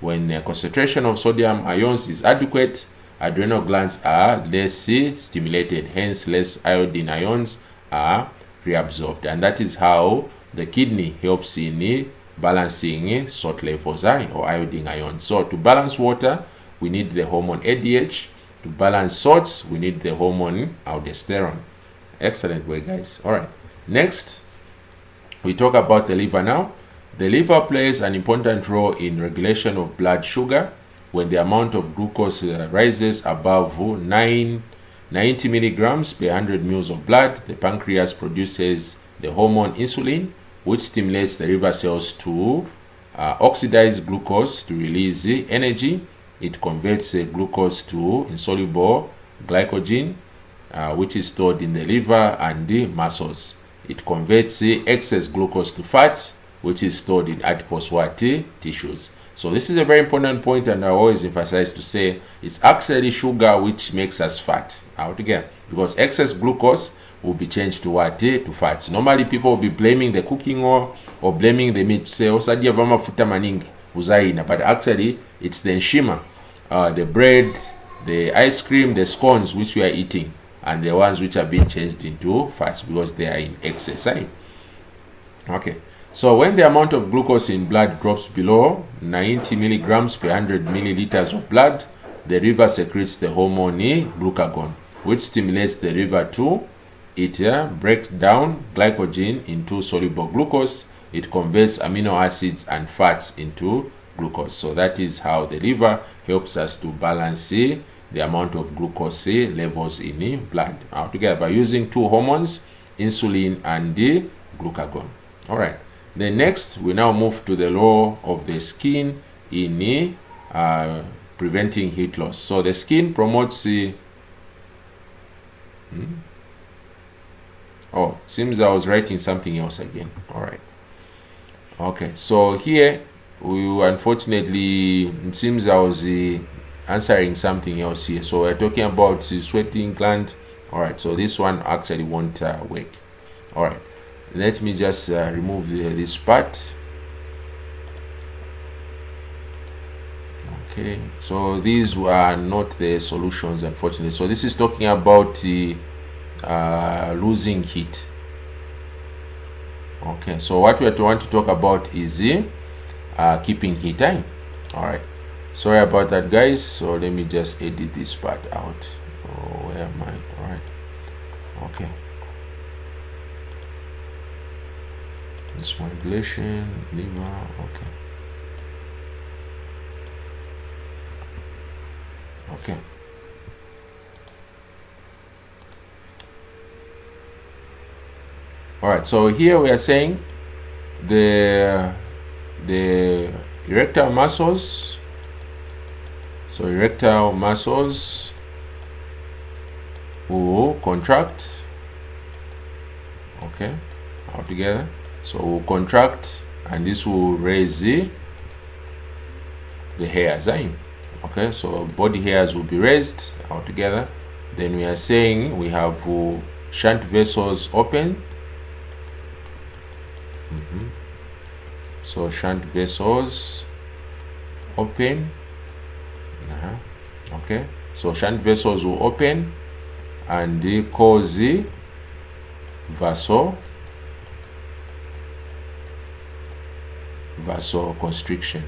When the concentration of sodium ions is adequate, adrenal glands are less stimulated, hence less iodine ions are reabsorbed, and that is how the kidney helps in balancing salt levels or iodine ions. So to balance water, we need the hormone ADH. To balance salts, we need the hormone aldosterone. Excellent way, guys. All right, next we talk about the liver now. The liver plays an important role in regulation of blood sugar. When the amount of glucose rises above 90 milligrams per 100 ml of blood, the pancreas produces the hormone insulin, which stimulates the liver cells to oxidize glucose to release energy. It converts glucose to insoluble glycogen, which is stored in the liver and the muscles. It converts excess glucose to fats, which is stored in adipose tissues. So this is a very important point, and I always emphasize to say it's actually sugar which makes us fat altogether, because excess glucose will be changed to what? To fats. Normally people will be blaming the cooking oil or blaming the meat, say osadya mafuta maningi uzaina, but actually it's the enshima, the bread, the ice cream, the scones which we are eating, and the ones which are being changed into fats because they are in excess. Okay, so when the amount of glucose in blood drops below 90 milligrams per 100 milliliters of blood, the liver secretes the hormone glucagon, which stimulates the liver to break down glycogen into soluble glucose. It converts amino acids and fats into glucose. So that is how the liver helps us to balance the amount of glucose levels in blood altogether by using two hormones, insulin and the glucagon. All right. Then next, we now move to the role of the skin in preventing heat loss. So the skin promotes oh, seems I was writing something else again. All right. Okay, so here we unfortunately, it seems I was answering something else here. So we're talking about the sweating gland. All right, so this one actually won't work. All right, let me just remove this part. Okay, so these were not the solutions, unfortunately. So this is talking about the losing heat. Okay, so what we want to talk about is keeping heat time. All right, sorry about that, guys. So let me just edit this part out. Oh, where am I? All right, okay. This regulation, liver. Okay. Okay. All right, so here we are saying the erectile muscles. So erectile muscles will contract. Okay, all together. So we'll contract, and this will raise the hairs. Okay, so body hairs will be raised all together. Then we are saying we have shunt vessels open. So shunt vessels open. Okay, so shunt vessels will open and they cause the vasoconstriction.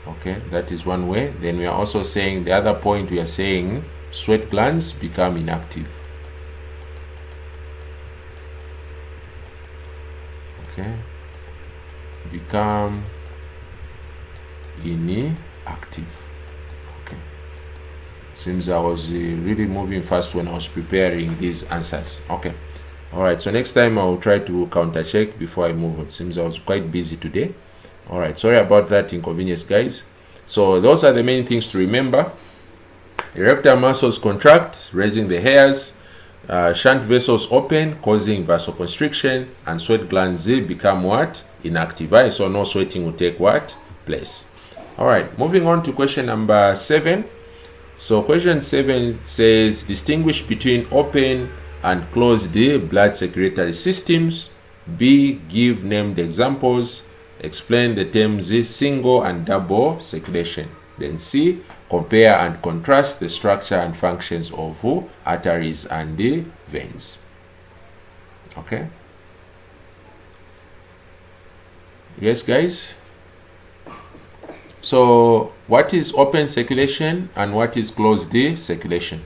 Okay, that is one way. Then we are also saying the other point, we are saying sweat glands become inactive. Okay, become inactive. Okay, seems I was really moving fast when I was preparing these answers. Okay, all right, so next time I will try to counter check before I move on. Seems I was quite busy today. All right, sorry about that inconvenience, guys. So those are the main things to remember. Erectile muscles contract, raising the hairs. Shunt vessels open, causing vasoconstriction, and sweat glands become what? Inactive. So no sweating will take what? Place. All right, moving on to question number 7. So question 7 says distinguish between open and closed blood circulatory systems. B, give named examples. Explain the terms single and double circulation. Then C, compare and contrast the structure and functions of arteries and the veins. Okay. Yes, guys. So what is open circulation and what is closed circulation?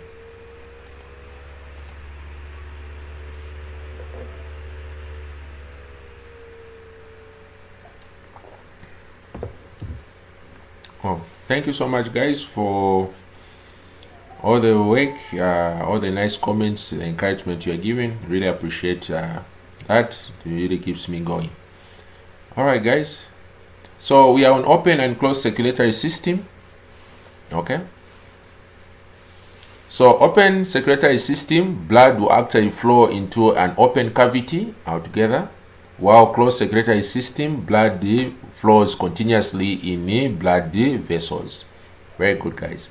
Oh, thank you so much, guys, for all the work, all the nice comments, the encouragement you are giving. Really appreciate that. It really keeps me going. All right, guys. So we are on open and closed circulatory system. Okay. So open circulatory system, blood will actually flow into an open cavity altogether, while closed circulatory system, blood flows continuously in blood vessels. Very good, guys.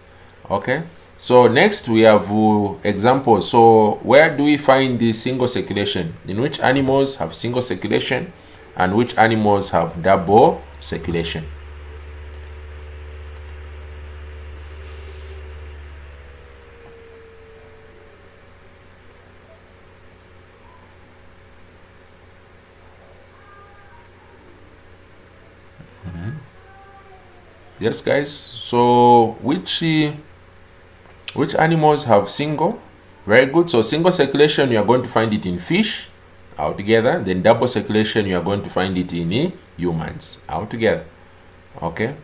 Okay. So next we have examples. So where do we find the single circulation? In which animals have single circulation and which animals have double circulation? Yes, guys. So which animals have single? Very good. So single circulation, you are going to find it in fish altogether. Then double circulation, you are going to find it in humans altogether. Okay.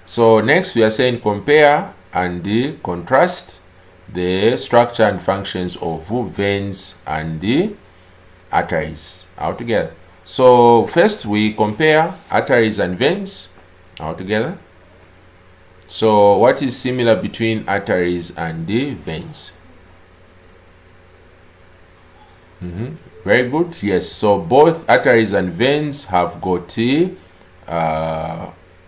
So next we are saying compare and contrast the structure and functions of veins and the arteries altogether. So first we compare arteries and veins altogether. So what is similar between arteries and the veins? Very good. Yes. So both arteries and veins have got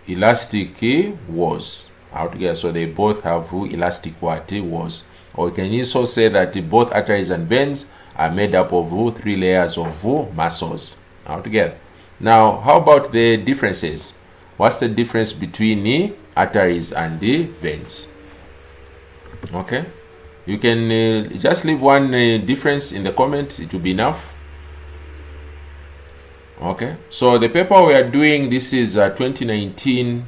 elastic walls altogether. So they both have elastic walls. Or you can also say that both arteries and veins are made up of 3 layers of muscles altogether. Now, how about the differences? What's the difference between the arteries and the veins? Okay, you can just leave one difference in the comment. It will be enough. Okay, so the paper we are doing, this is 2019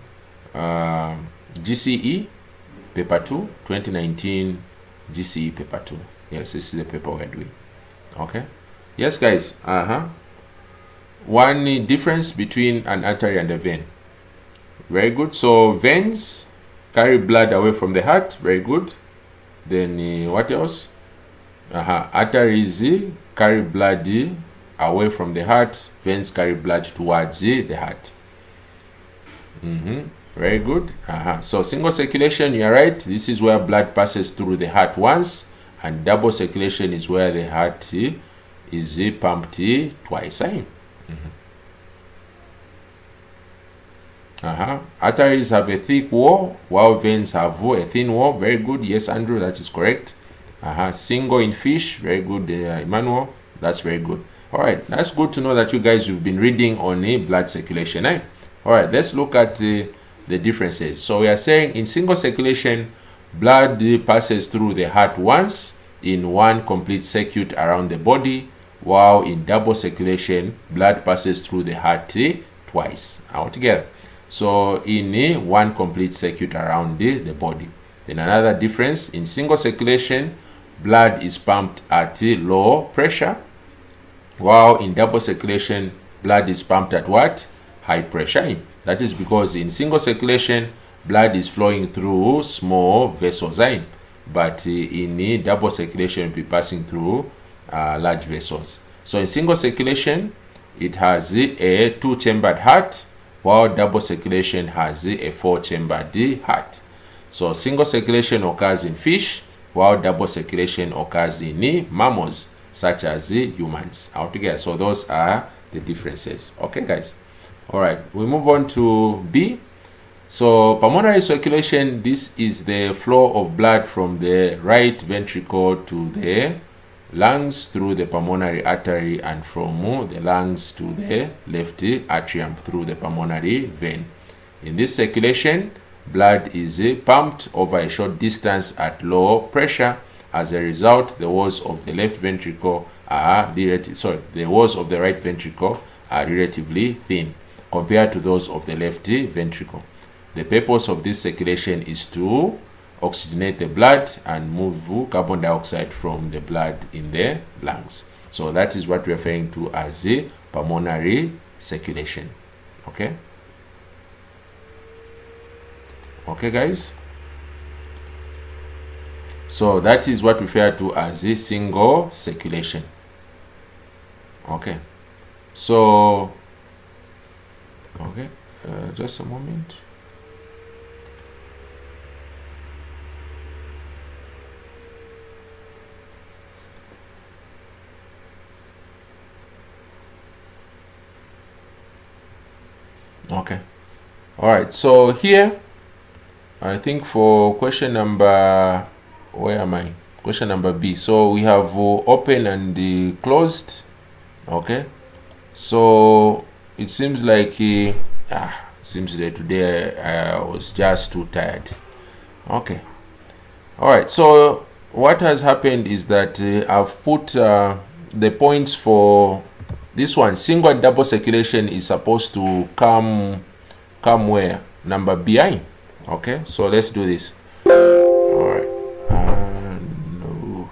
GCE paper 2, 2019 GCE paper 2. Yes, this is the paper we are doing. Okay, yes, guys. One difference between an artery and a vein. Very good. So veins carry blood away from the heart. Very good. Then what else? Arteries carry blood away from the heart. Veins carry blood towards the heart. Very good. So single circulation, you are right. This is where blood passes through the heart once, and double circulation is where the heart is pumped twice. Arteries have a thick wall, while veins have a thin wall. Very good. Yes, Andrew, that is correct. Single in fish. Very good, Emmanuel. That's very good. All right, that's good to know that you guys have been reading on blood circulation. All right, let's look at the differences. So we are saying in single circulation, blood passes through the heart once in one complete circuit around the body, while in double circulation, blood passes through the heart twice altogether. So in one complete circuit around the body. Then another difference, in single circulation, blood is pumped at low pressure, while in double circulation, blood is pumped at what? High pressure. That is because in single circulation, blood is flowing through small vessels, but in double circulation, it will be passing through large vessels. So in single circulation, it has a 2-chambered heart, while double circulation has a 4-chambered heart. So single circulation occurs in fish, while double circulation occurs in mammals such as humans altogether. So those are the differences. Okay, guys. All right, we move on to B. So pulmonary circulation, this is the flow of blood from the right ventricle to the lungs through the pulmonary artery, and from the lungs to the left atrium through the pulmonary vein. In this circulation, blood is pumped over a short distance at low pressure. As a result, the walls of the left ventricle are the walls of the right ventricle are relatively thin compared to those of the left ventricle. The purpose of this circulation is to oxygenate the blood and move carbon dioxide from the blood in the lungs. So that is what we're referring to as the pulmonary circulation. Okay. Okay, guys. So that is what we refer to as the single circulation. Okay. So, okay, just a moment. Okay. All right. So here, I think for question number, where am I? Question number B. So we have open and closed. Okay. So it seems like seems that today I was just too tired. Okay. All right. So what has happened is that I've put the points for this one. Single and double circulation is supposed to come where? Number BI. Okay. So let's do this. All right. No.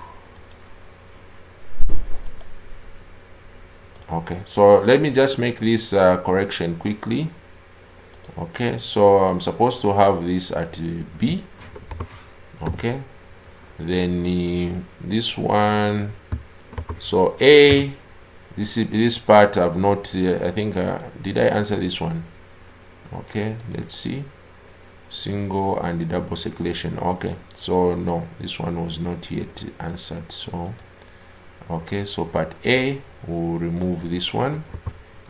Okay. So let me just make this correction quickly. Okay. So I'm supposed to have this at B. Okay. Then this one. So A. This part I've not. I think did I answer this one? Okay. Let's see. Single and double circulation. Okay. So no, this one was not yet answered. So okay. So part A, we'll remove this one.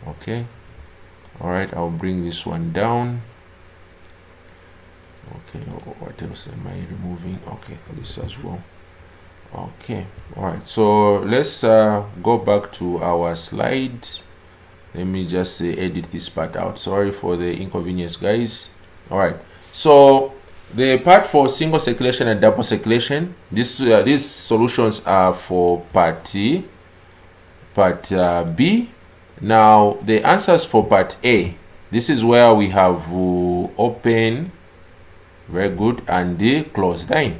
Okay. All right. I'll bring this one down. Okay. What else am I removing? Okay. This as well. Okay. All right. So let's go back to our slide. Let me just edit this part out. Sorry for the inconvenience, guys. All right. So the part for single circulation and double circulation, these solutions are for part B. Now the answers for part A, this is where we have open, very good, and the closed line.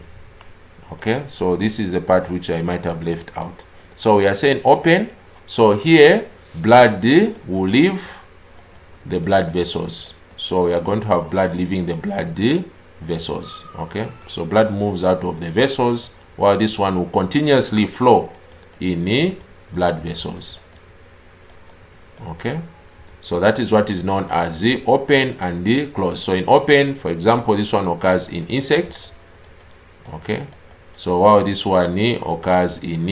Okay, so this is the part which I might have left out. So we are saying open. So here blood will leave the blood vessels. So we are going to have blood leaving the blood vessels. Okay, so blood moves out of the vessels while this one will continuously flow in the blood vessels. Okay, so that is what is known as the open and the closed. So in open, for example, this one occurs in insects. Okay, so while this one occurs in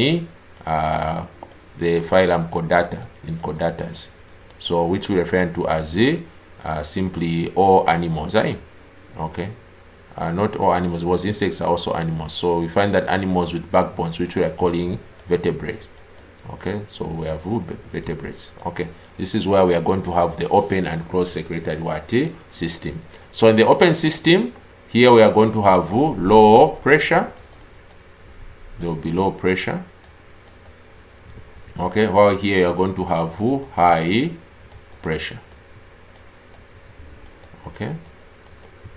the phylum Chordata, in Chordatas, so which we refer to as the simply all animals. Okay, not all animals, because insects are also animals. So we find that animals with backbones, which we are calling vertebrates. Okay, so we have vertebrates. Okay, this is where we are going to have the open and closed circulatory system. So in the open system, here we are going to have low pressure. There will be low pressure. Okay, while here you are going to have high pressure. Okay,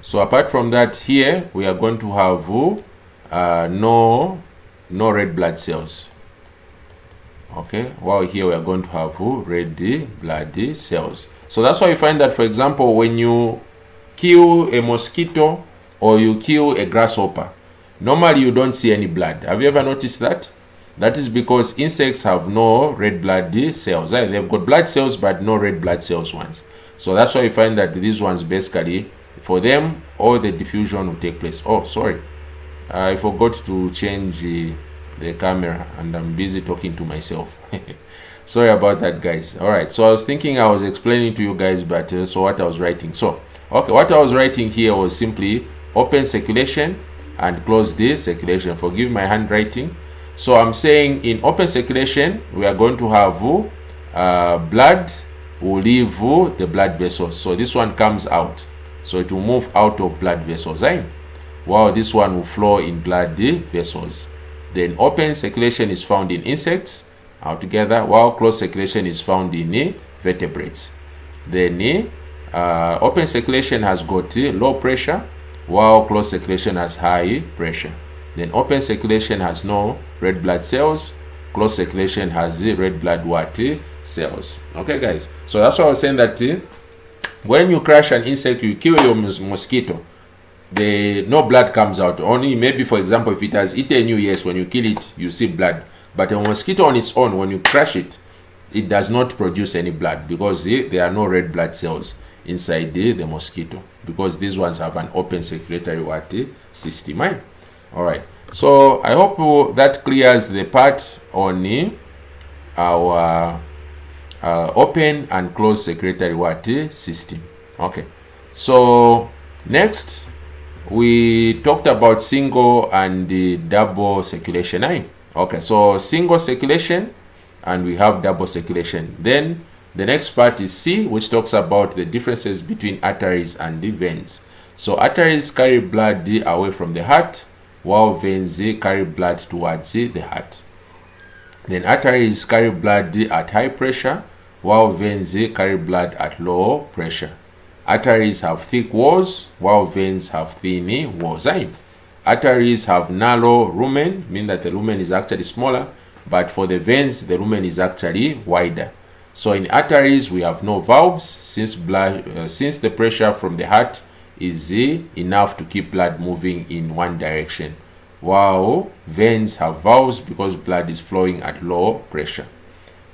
so apart from that, here we are going to have no red blood cells. Okay, while here we are going to have red blood cells. So that's why you find that, for example, when you kill a mosquito or you kill a grasshopper, normally you don't see any blood. Have you ever noticed that? That is because insects have no red blood cells. They've got blood cells but no red blood cells ones. So that's why you find that these ones, basically, for them, all the diffusion will take place. Oh, sorry, I forgot to change the camera and I'm busy talking to myself. Sorry about that, guys. All right, so I was thinking I was explaining to you guys, but so what I was writing. So okay, what I was writing here was simply open circulation and closed circulation. Forgive my handwriting. So I'm saying in open circulation we are going to have blood will leave the blood vessels. So this one comes out. So it will move out of blood vessels, while this one will flow in blood vessels. Then open circulation is found in insects altogether, while closed circulation is found in vertebrates. Then open circulation has got low pressure, while closed circulation has high pressure. Then open circulation has no red blood cells, closed circulation has the red blood cells. Okay, guys, so that's why I was saying that when you crush an insect, you kill your mosquito, no blood comes out. Only maybe, for example, if it has eaten you, yes, when you kill it you see blood, but a mosquito on its own, when you crush it, it does not produce any blood, because there are no red blood cells inside the mosquito, because these ones have an open circulatory system. All right, so I hope that clears the part on our open and closed circulatory system. Okay, so next we talked about single and the double circulation. Okay, so single circulation and we have double circulation. Then the next part is C, which talks about the differences between arteries and the veins. So arteries carry blood away from the heart, while veins carry blood towards the heart. Then arteries carry blood at high pressure, while veins carry blood at low pressure. Arteries have thick walls, while veins have thin walls. Arteries have narrow lumen, meaning that the lumen is actually smaller, but for the veins, the lumen is actually wider. So in arteries, we have no valves, since the pressure from the heart is enough to keep blood moving in one direction, while veins have valves because blood is flowing at low pressure.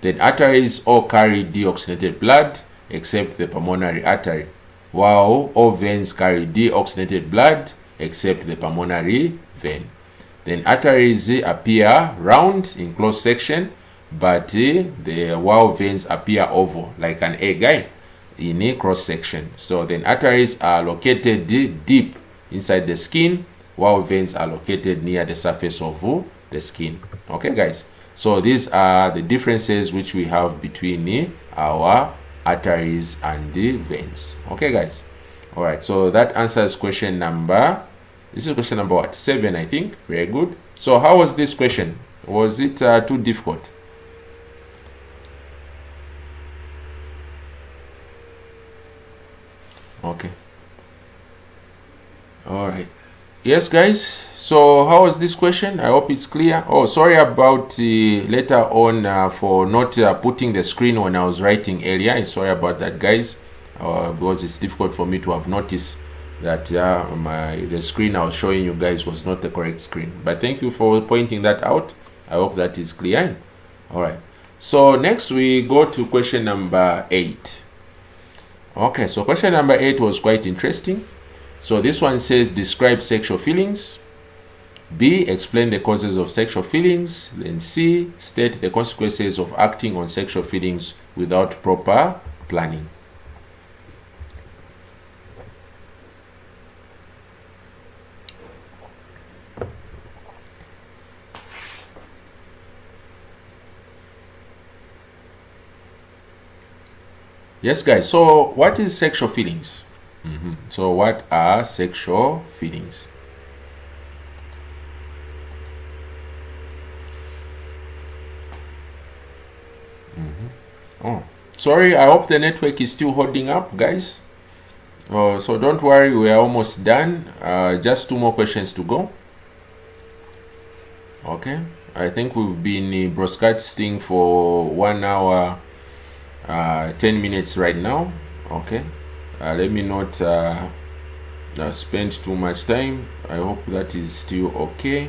Then arteries all carry deoxygenated blood except the pulmonary artery, while all veins carry deoxygenated blood except the pulmonary vein. Then arteries appear round in close section, but while veins appear oval like an egg in a cross section. So then arteries are located deep inside the skin, while veins are located near the surface of the skin. Okay, guys, so these are the differences which we have between our arteries and the veins. Okay, guys. All right, so that answers question number, this is question number what, 7, I think. Very good. So how was this question? Was it too difficult? Okay. All right. Yes, guys. So how was this question? I hope it's clear. Oh, sorry about later on for not putting the screen when I was writing earlier. Sorry about that, guys, because it's difficult for me to have noticed that the screen I was showing you guys was not the correct screen. But thank you for pointing that out. I hope that is clear. All right. So next we go to question number 8. Okay, so question number 8 was quite interesting. So this one says describe sexual feelings. B, explain the causes of sexual feelings. Then C, state the consequences of acting on sexual feelings without proper planning. Yes, guys, so what is sexual feelings? So what are sexual feelings? Oh, sorry, I hope the network is still holding up, guys. So don't worry, we are almost done. Just 2 more questions to go. Okay, I think we've been broadcasting for 1 hour 10 minutes right now. Okay, let me not spend too much time. I hope that is still okay.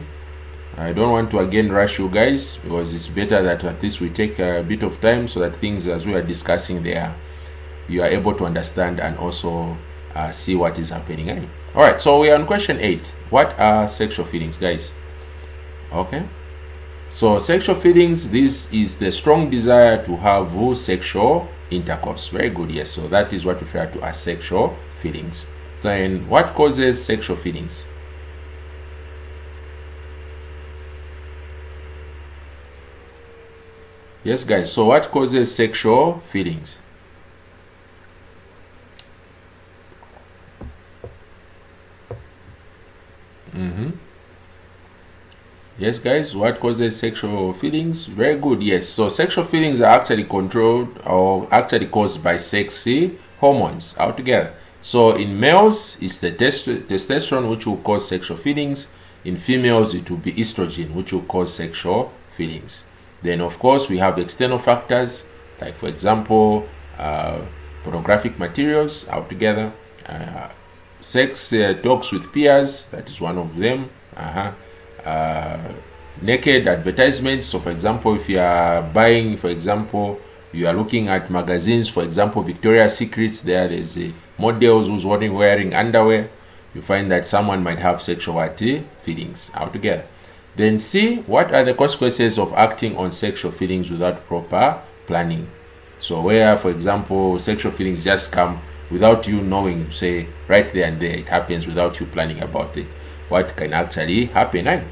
I don't want to again rush you guys, because it's better that at least we take a bit of time so that things as we are discussing there, you are able to understand and also see what is happening. All right, so we are on question 8. What are sexual feelings, guys? Okay, so sexual feelings, this is the strong desire to have sexual intercourse. Very good. Yes, so that is what we refer to as sexual feelings. Then what causes sexual feelings? Yes, guys, so what causes sexual feelings? Yes, guys, what causes sexual feelings? Very good. Yes, so sexual feelings are actually controlled or actually caused by sexy hormones altogether. So in males, it's the testosterone which will cause sexual feelings. In females, it will be estrogen which will cause sexual feelings. Then, of course, we have external factors like, for example, pornographic materials altogether, sex talks with peers, that is one of them. Naked advertisements. So for example, if you are buying, for example, you are looking at magazines, for example, Victoria's Secrets, there's a models who's wearing underwear, you find that someone might have sexual feelings altogether. Then C, what are the consequences of acting on sexual feelings without proper planning? So where, for example, sexual feelings just come without you knowing, say right there and there, it happens without you planning about it. What can actually happen?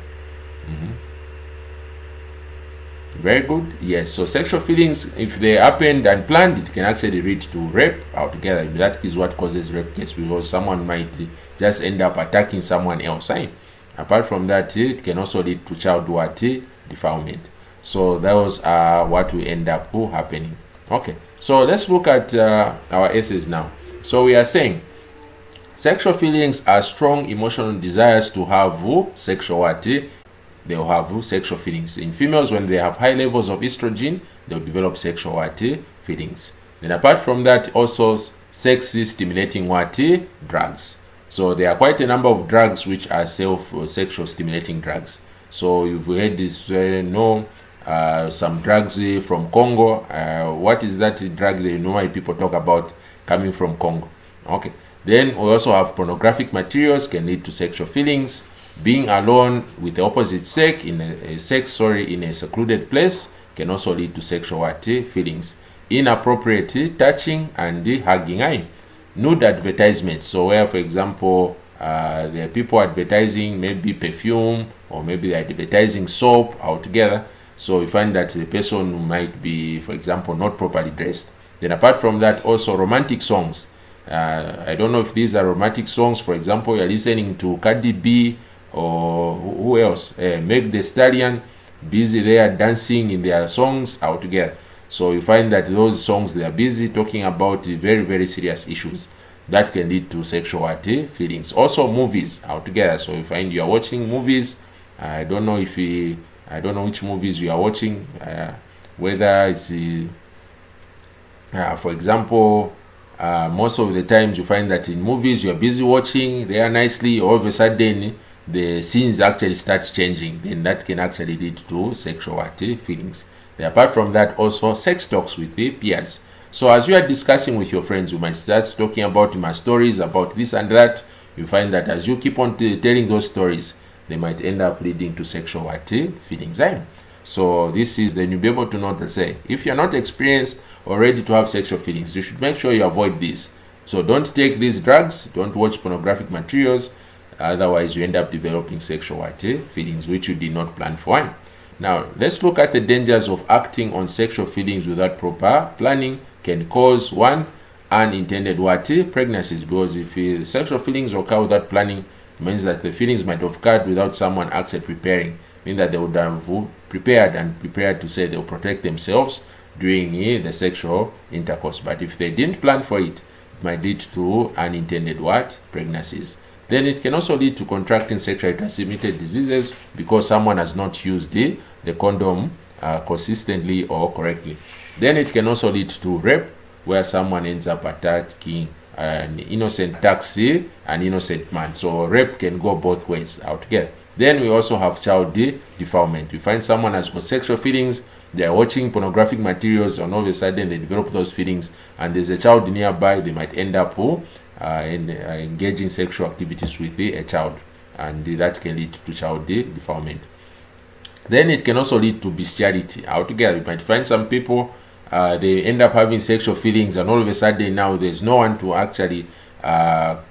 Very good. Yes, so sexual feelings, if they happened and planned, it can actually lead to rape altogether. That is what causes rape case, because someone might just end up attacking someone else. Apart from that, it can also lead to child defilement. So those are what will end up happening. Okay, so let's look at our essays now. So we are saying sexual feelings are strong emotional desires to have sexuality. They will have sexual feelings. In females, when they have high levels of estrogen, they will develop sexual feelings. Then apart from that, also sex stimulating drugs. So there are quite a number of drugs which are sexual stimulating drugs. So you've heard this, some drugs from Congo. What is that drug that normally people talk about coming from Congo? Okay. Then we also have pornographic materials can lead to sexual feelings. Being alone with the opposite sex in a secluded place can also lead to sexual feelings. Inappropriate touching and hugging. Nude advertisements. So where, for example, there are people advertising maybe perfume, or maybe they're advertising soap altogether. So you find that the person might be, for example, not properly dressed. Then apart from that, also romantic songs. I don't know if these are romantic songs. For example, you're listening to Cardi B, or who else? Meg Thee Stallion, busy there dancing in their songs altogether. So you find that those songs, they are busy talking about very, very serious issues that can lead to sexual feelings. Also movies altogether. So you find you are watching movies. I don't know which movies you are watching. Whether it's for example, most of the times you find that in movies you are busy watching there nicely, all of a sudden the scenes actually starts changing. Then that can actually lead to sexual feelings. Then apart from that, also sex talks with the peers. So as you are discussing with your friends, you might start talking about my stories about this and that. You find that as you keep on telling those stories, they might end up leading to sexual feelings. So this is, then you'll be able to know that, say, if you're not experienced or ready to have sexual feelings, you should make sure you avoid this. So don't take these drugs, don't watch pornographic materials, otherwise you end up developing sexual feelings which you did not plan for. Now let's look at the dangers of acting on sexual feelings without proper planning. Can cause one, unintended pregnancies, because if sexual feelings occur without planning, it means that the feelings might have occurred without someone actually preparing, meaning that they would have prepared to say they'll protect themselves during the sexual intercourse. But if they didn't plan for it, it might lead to unintended pregnancies. Then it can also lead to contracting sexually transmitted diseases because someone has not used the condom consistently or correctly. Then it can also lead to rape, where someone ends up attacking an innocent taxi, an innocent man. So rape can go both ways altogether. Then we also have child defilement. You find someone has got sexual feelings, they are watching pornographic materials, and all of a sudden they develop those feelings, and there's a child nearby, they might end up engaging sexual activities with a child, and that can lead to child defilement. Then it can also lead to bestiality altogether. You might find some people, they end up having sexual feelings, and all of a sudden now there's no one to actually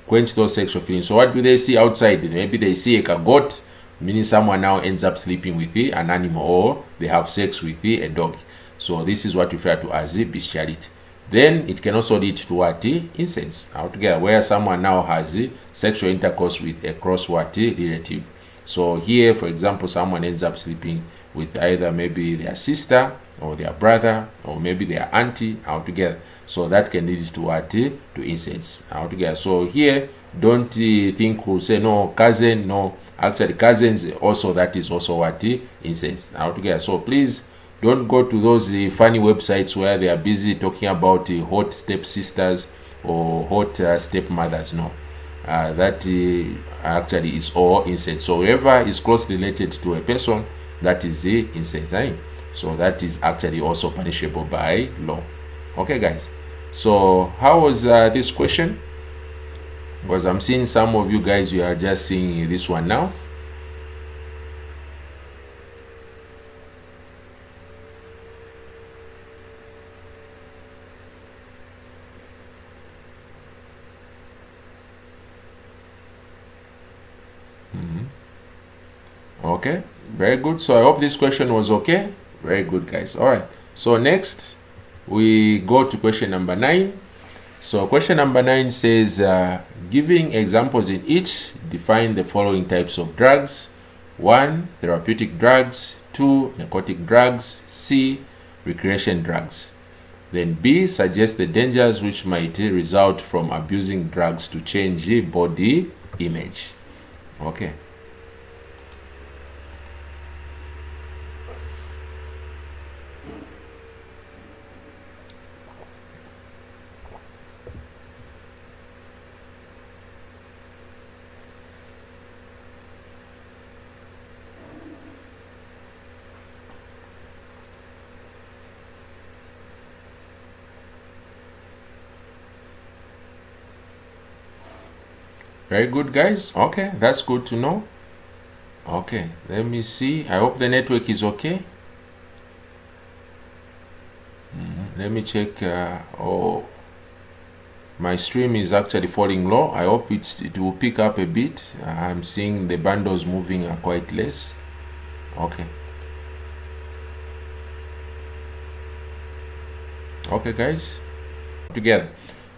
quench those sexual feelings. So what do they see outside? Maybe they see a goat, meaning someone now ends up sleeping with an animal, or they have sex with a dog. So this is what we refer to as bestiality. then it can also lead to what? Incest altogether, where someone now has sexual intercourse with a cross relative. So here, for example, someone ends up sleeping with either maybe their sister or their brother or maybe their auntie altogether. So that can lead to what? To incest altogether. So here, don't think we'll say no cousin, no, actually cousins also, that is also what? Incest altogether. So please don't go to those funny websites where they are busy talking about hot stepsisters or hot stepmothers. No, that actually is all incest. So whoever is closely related to a person, that is incest. So that is actually also punishable by law. Okay, guys. So how was this question? Because I'm seeing some of you guys, you are just seeing this one now. Okay, very good. So I hope this question was okay. Very good, guys. All right, so next we go to question number 9. So question number 9 says, giving examples in each, define the following types of drugs. 1, therapeutic drugs. 2, narcotic drugs. C, recreation drugs. Then B, suggest the dangers which might result from abusing drugs to change body image. Okay. Very good, guys. Okay, that's good to know. Okay, let me see. I hope the network is okay. Let me check. Oh, my stream is actually falling low. I hope it will pick up a bit. I'm seeing the bundles moving are quite less. Okay. Okay, guys. Together.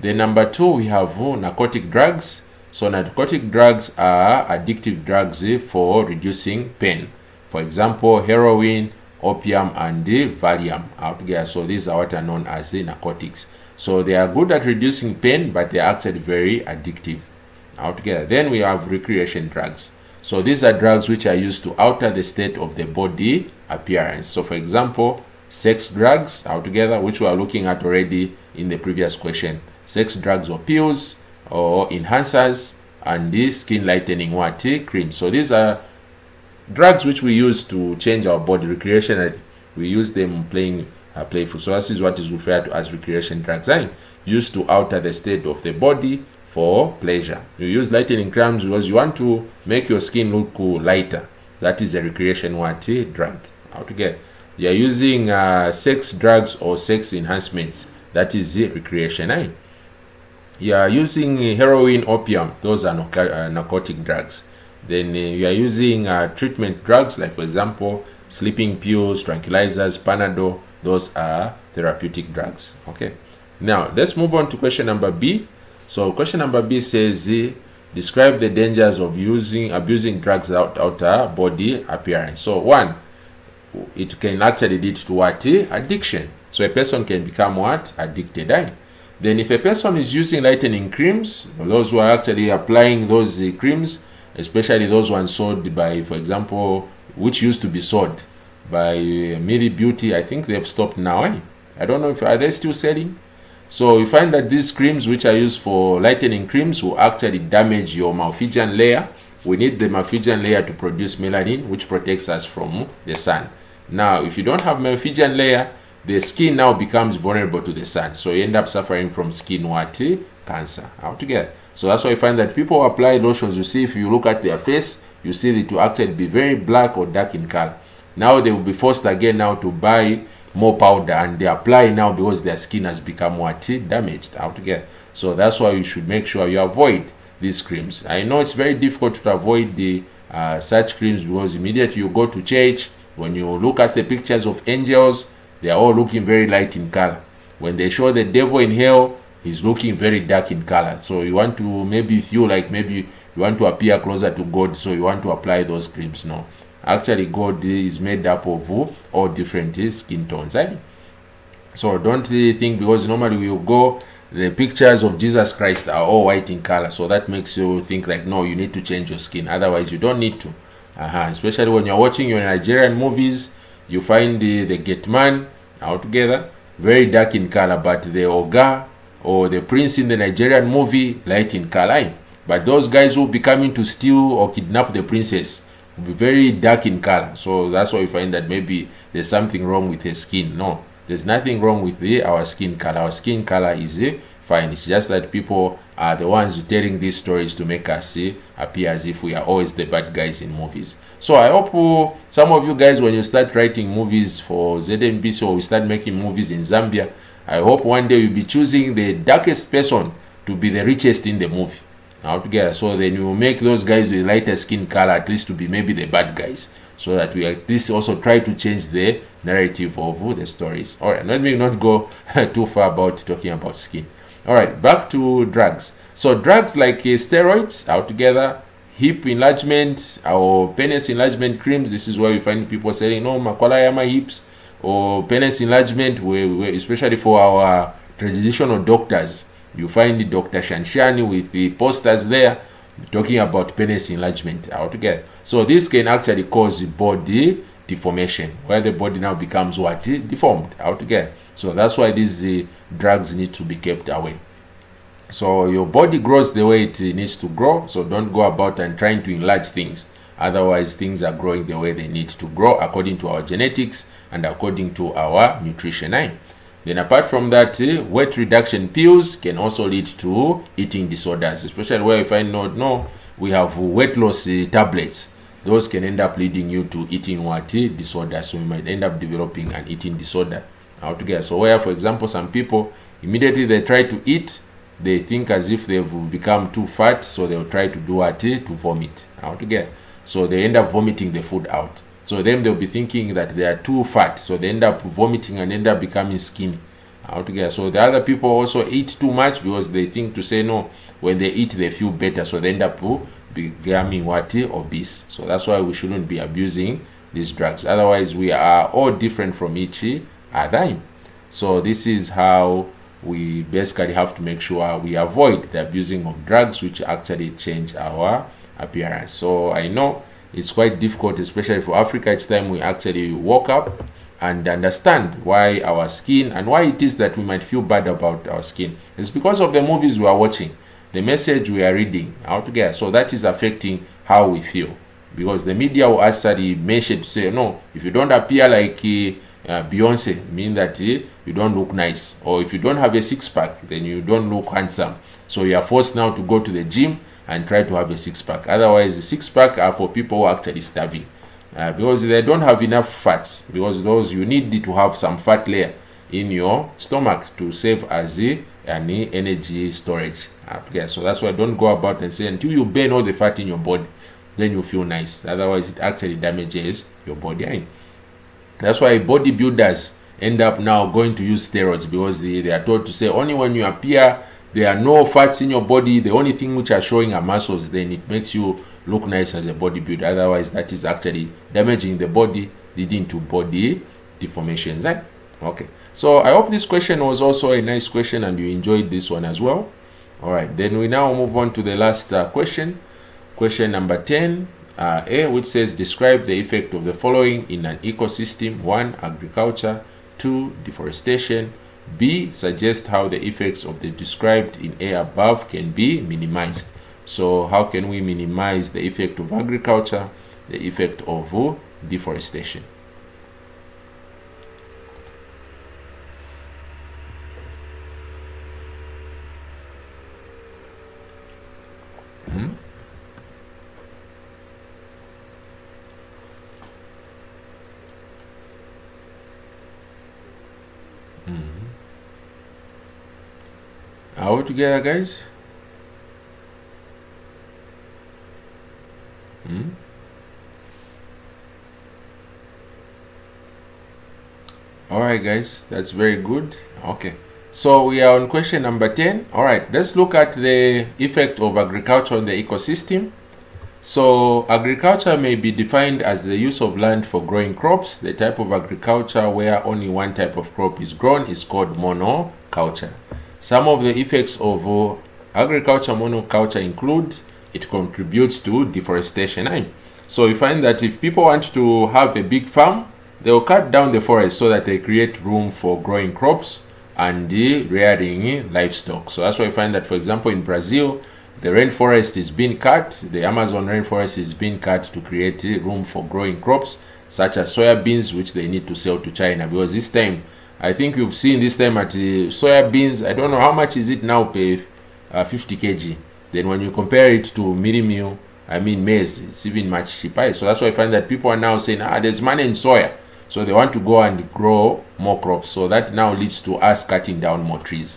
Then number 2, we have narcotic drugs. So narcotic drugs are addictive drugs for reducing pain. For example, heroin, opium, and Valium altogether. So these are what are known as the narcotics. So they are good at reducing pain, but they are actually very addictive altogether. Then we have recreation drugs. So these are drugs which are used to alter the state of the body appearance. So for example, sex drugs altogether, which we are looking at already in the previous question. Sex drugs or pills or enhancers, and this skin lightening cream. So these are drugs which we use to change our body recreationally. We use them playing playful. So this is what is referred to as recreation drugs, used to alter the state of the body for pleasure. You use lightening creams because you want to make your skin look lighter. That is a recreation drug altogether. You are using sex drugs or sex enhancements. That is the recreation. You are using heroin, opium. Those are narcotic drugs. Then you are using treatment drugs, like for example, sleeping pills, tranquilizers, Panadol. Those are therapeutic drugs. Okay. Now let's move on to question number B. So question number B says, describe the dangers of abusing drugs outer body appearance. So 1, it can actually lead to what? Addiction. So a person can become what? Addicted. Then if a person is using lightening creams, those who are actually applying those creams, especially those ones sold by, for example, which used to be sold by Millie Beauty, I think they've stopped now. I don't know if are they still selling. So you find that these creams which are used for lightening creams will actually damage your malphigian layer. We need the malphigian layer to produce melanin, which protects us from the sun. Now, if you don't have malphigian layer, the skin now becomes vulnerable to the sun. So you end up suffering from skin cancer altogether. So that's why you find that people apply lotions. You see, if you look at their face, you see it to actually be very black or dark in color. Now they will be forced again now to buy more powder, and they apply now because their skin has become damaged altogether. So that's why you should make sure you avoid these creams. I know it's very difficult to avoid the such creams because immediately you go to church, when you look at the pictures of angels, they are all looking very light in color. when they show the devil in hell, he's looking very dark in color. So you want to maybe feel like maybe you want to appear closer to God, so you want to apply those creams. No, actually God is made up of all different skin tones, right? So don't think because normally we will go, the pictures of Jesus Christ are all white in color, so that makes you think like, no, you need to change your skin, otherwise you don't need to. Especially when you're watching your Nigerian movies, you find the Getman altogether very dark in color, but the Oga or the prince in the Nigerian movie light in color. But those guys who be coming to steal or kidnap the princess will be very dark in color. So that's why you find that maybe there's something wrong with his skin. No, there's nothing wrong with our skin color. Our skin color is fine. It's just that people are the ones telling these stories to make us appear as if we are always the bad guys in movies. So I hope some of you guys, when you start writing movies for ZMBC or we start making movies in Zambia, I hope one day you'll be choosing the darkest person to be the richest in the movie altogether. So then you make those guys with lighter skin color at least to be maybe the bad guys, so that we at least also try to change the narrative of the stories. All right, let me not go too far about talking about skin. All right, back to drugs. So drugs like steroids altogether, hip enlargement or penis enlargement creams. This is where we find people saying, no, makwala my hips, or penis enlargement, especially for our traditional doctors. You find Dr. Shanshani with the posters there talking about penis enlargement altogether. So this can actually cause body deformation, where the body now becomes what? Deformed altogether. So that's why these drugs need to be kept away. So your body grows the way it needs to grow, so don't go about and trying to enlarge things. Otherwise, things are growing the way they need to grow according to our genetics and according to our nutrition. Then apart from that, weight reduction pills can also lead to eating disorders, especially where you find we have weight loss tablets. Those can end up leading you to eating disorder. So you might end up developing an eating disorder altogether. So where, for example, some people immediately they try to eat, they think as if they've become too fat, so they'll try to do to vomit altogether. So they end up vomiting the food out. So then they'll be thinking that they are too fat, so they end up vomiting and end up becoming skinny altogether. So the other people also eat too much because they think to say no, when they eat they feel better, so they end up becoming obese. So that's why we shouldn't be abusing these drugs. Otherwise, we are all different from each other. So this is how we basically have to make sure we avoid the abusing of drugs which actually change our appearance. So I know it's quite difficult, especially for Africa. It's time we actually woke up and understand why our skin and why it is that we might feel bad about our skin. It's because of the movies we are watching, the message we are reading altogether. So that is affecting how we feel, because the media will actually mention to say, no, if you don't appear like Beyonce, mean that you don't look nice, or if you don't have a six-pack, then you don't look handsome. So you are forced now to go to the gym and try to have a six-pack. Otherwise, the six-pack are for people who are actually starving, because they don't have enough fats, because those you need to have some fat layer in your stomach to serve as an energy storage. Okay, so that's why don't go about and say until you burn all the fat in your body, then you feel nice. Otherwise, it actually damages your body. That's why bodybuilders end up now going to use steroids, because they are told to say only when you appear there are no fats in your body, the only thing which are showing are muscles, then it makes you look nice as a bodybuilder. Otherwise, that is actually damaging the body, leading to body deformations. Okay, so I hope this question was also a nice question and you enjoyed this one as well. All right, then we now move on to the last question number 10, A, which says describe the effect of the following in an ecosystem. 1, agriculture. 2, deforestation. B, suggest how the effects of the described in A above can be minimized. So how can we minimize the effect of agriculture, the effect of deforestation? Are we together, guys? All right, guys, that's very good. Okay, so we are on question number 10. All right, let's look at the effect of agriculture on the ecosystem. So agriculture may be defined as the use of land for growing crops. The type of agriculture where only one type of crop is grown is called monoculture. Some of the effects of agriculture monoculture include it contributes to deforestation. So we find that if people want to have a big farm, they will cut down the forest so that they create room for growing crops and rearing livestock. So that's why we find that, for example, in Brazil, the rainforest is being cut, the Amazon rainforest is being cut to create room for growing crops such as soybeans, which they need to sell to China. Because this time, I think you've seen this time at soybeans, I don't know how much is it now per 50 kg. Then when you compare it to meal, maize, it's even much cheaper. So that's why I find that people are now saying, there's money in soya. So they want to go and grow more crops. So that now leads to us cutting down more trees.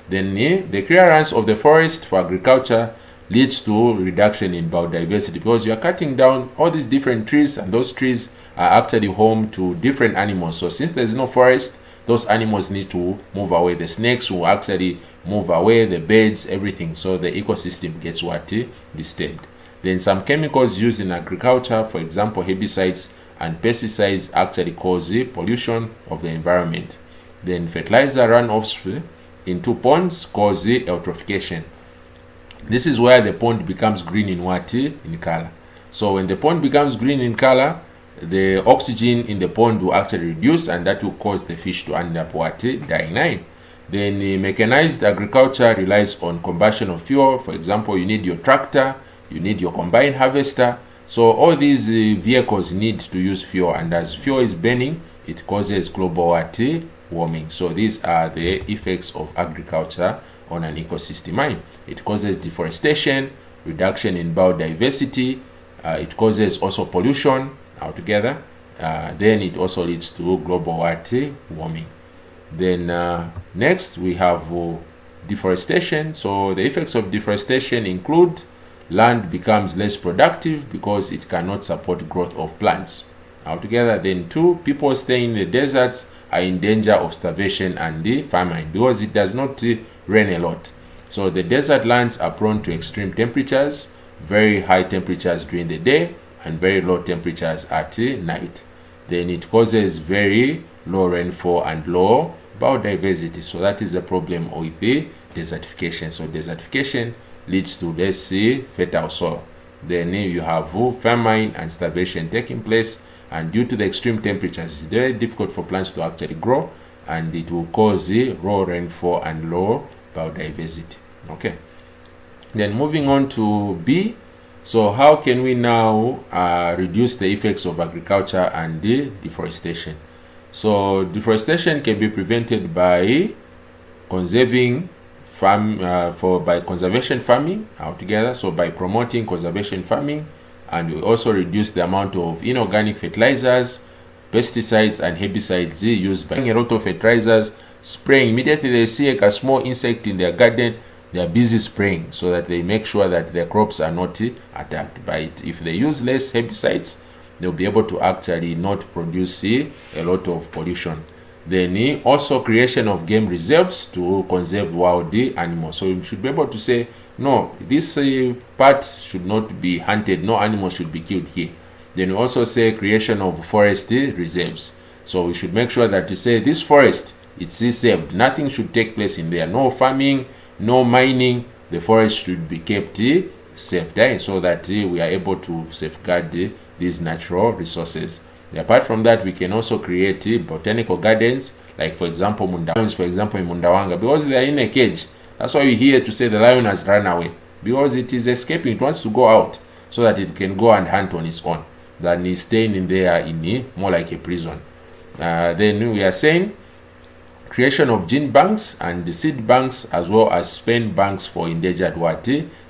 Then the clearance of the forest for agriculture leads to reduction in biodiversity, because you are cutting down all these different trees, and those trees are actually home to different animals. So since there's no forest, those animals need to move away. The snakes will actually move away, the birds, everything. So the ecosystem gets disturbed. Then some chemicals used in agriculture, for example, herbicides and pesticides, actually cause pollution of the environment. Then fertilizer runoffs into ponds cause eutrophication. This is where the pond becomes green in color. So when the pond becomes green in color, the oxygen in the pond will actually reduce, and that will cause the fish to end up dying. Then mechanized agriculture relies on combustion of fuel. For example, you need your tractor, you need your combine harvester. So all these vehicles need to use fuel, and as fuel is burning, it causes global warming. So these are the effects of agriculture on an ecosystem. It causes deforestation, reduction in biodiversity, it causes also pollution altogether, then it also leads to global warming. Then next we have deforestation. So the effects of deforestation include land becomes less productive because it cannot support growth of plants altogether. Then 2, people staying in the deserts are in danger of starvation and famine because it does not rain a lot. So the desert lands are prone to extreme temperatures, very high temperatures during the day and very low temperatures at night. Then it causes very low rainfall and low biodiversity. So that is the problem with the desertification. So desertification leads to less fertile soil. Then you have famine and starvation taking place, and due to the extreme temperatures, it's very difficult for plants to actually grow, and it will cause low rainfall and low biodiversity. Okay. Then moving on to B. So how can we now reduce the effects of agriculture and deforestation? So deforestation can be prevented by conserving by conservation farming altogether. So by promoting conservation farming, and we also reduce the amount of inorganic fertilizers, pesticides and herbicides used by a lot of fertilizers, spraying immediately they see a small insect in their garden, they are busy spraying so that they make sure that their crops are not attacked by it. If they use less herbicides, they'll be able to actually not produce a lot of pollution. Then also creation of game reserves to conserve wild animals. So you should be able to say, no, this part should not be hunted, no animals should be killed here. Then we also say creation of forest reserves. So we should make sure that you say this forest, it's saved, nothing should take place in there, no farming, no mining, the forest should be kept safe, so that we are able to safeguard these natural resources. Apart from that, we can also create botanical gardens, like for example Mundawanga, for example in Mundawanga, because they are in a cage. That's why we hear to say the lion has run away, because it is escaping, it wants to go out so that it can go and hunt on its own, than is staying in there in more like a prison. Then we are saying creation of gene banks and the seed banks, as well as sperm banks for endangered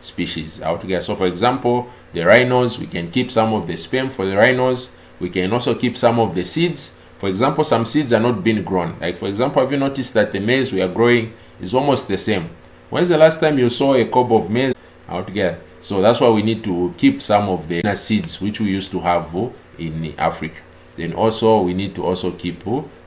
species altogether. So for example, the rhinos, we can keep some of the sperm for the rhinos. We can also keep some of the seeds. For example, some seeds are not being grown. Like for example, have you noticed that the maize we are growing is almost the same? When's the last time you saw a cob of maize altogether? So that's why we need to keep some of the seeds which we used to have in Africa. Then also we need to also keep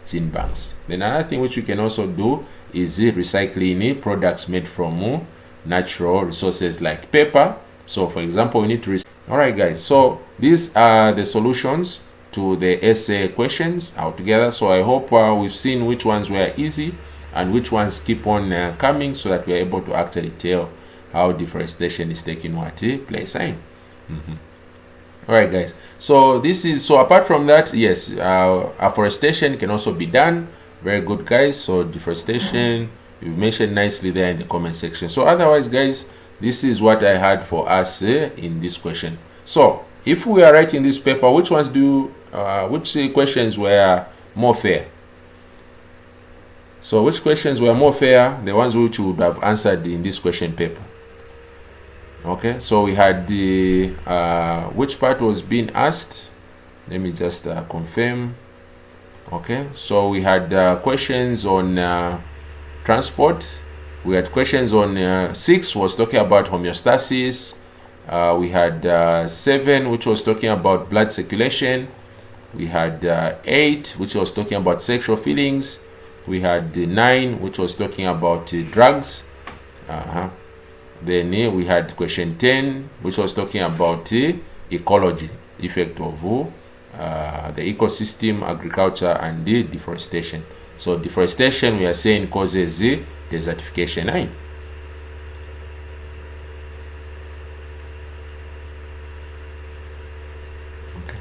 gene banks. Then another thing which we can also do is recycling products made from natural resources like paper. So for example, we need to alright guys, so these are the solutions to the essay questions altogether. So I hope we've seen which ones were easy and which ones keep on coming, so that we're able to actually tell how deforestation is taking place. Alright guys, so this is, so apart from that, yes, afforestation can also be done. Very good guys. So deforestation, you've mentioned nicely there in the comment section. So otherwise guys, this is what I had for us in this question. So if we are writing this paper, which ones do which questions were more fair? So which questions were more fair? The ones which would have answered in this question paper. Okay, so we had the which part was being asked. Let me just confirm. Okay, so we had questions on transport. We had questions on 6 was talking about homeostasis. We had 7 which was talking about blood circulation. We had 8 which was talking about sexual feelings. We had 9 which was talking about drugs. Then we had question 10 which was talking about ecology, effect of the ecosystem, agriculture, and deforestation. So deforestation, we are saying, causes desertification. Okay.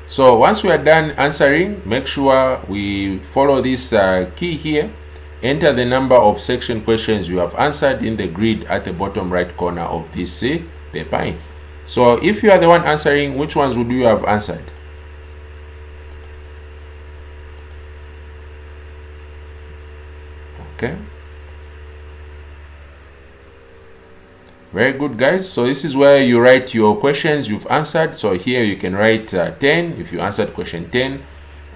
So once we are done answering, make sure we follow this key here. Enter the number of section questions you have answered in the grid at the bottom right corner of this paper. So if you are the one answering, which ones would you have answered? Okay, very good guys. So this is where you write your questions you've answered. So here you can write 10 if you answered question 10,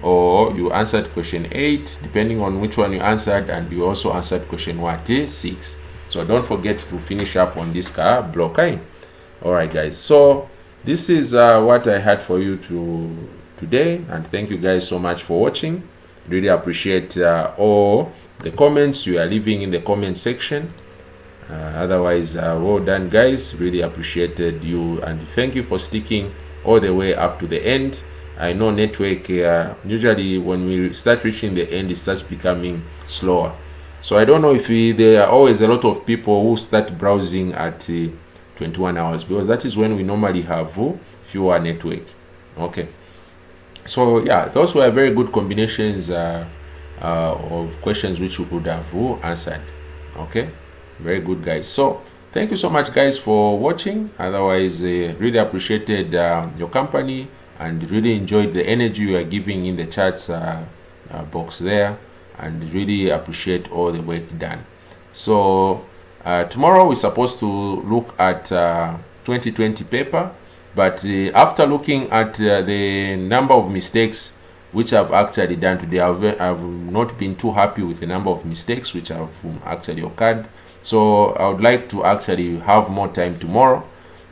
or you answered question 8 depending on which one you answered, and you also answered question 6. So don't forget to finish up on this block. Alright guys, so this is what I had for you today, and thank you guys so much for watching. Really appreciate all the comments you are leaving in the comment section. Otherwise, well done guys, really appreciated you, and thank you for sticking all the way up to the end. I know network usually when we start reaching the end, it starts becoming slower. So I don't know if there are always a lot of people who start browsing at 21 hours, because that is when we normally have fewer network. Okay, so yeah, those were very good combinations of questions which we could have answered. Okay, very good guys. So thank you so much guys for watching. Otherwise, really appreciated your company, and really enjoyed the energy you are giving in the chats box there, and really appreciate all the work done. So tomorrow we're supposed to look at 2020 paper, but after looking at the number of mistakes which I've actually done today, I've not been too happy with the number of mistakes which have actually occurred. So I would like to actually have more time tomorrow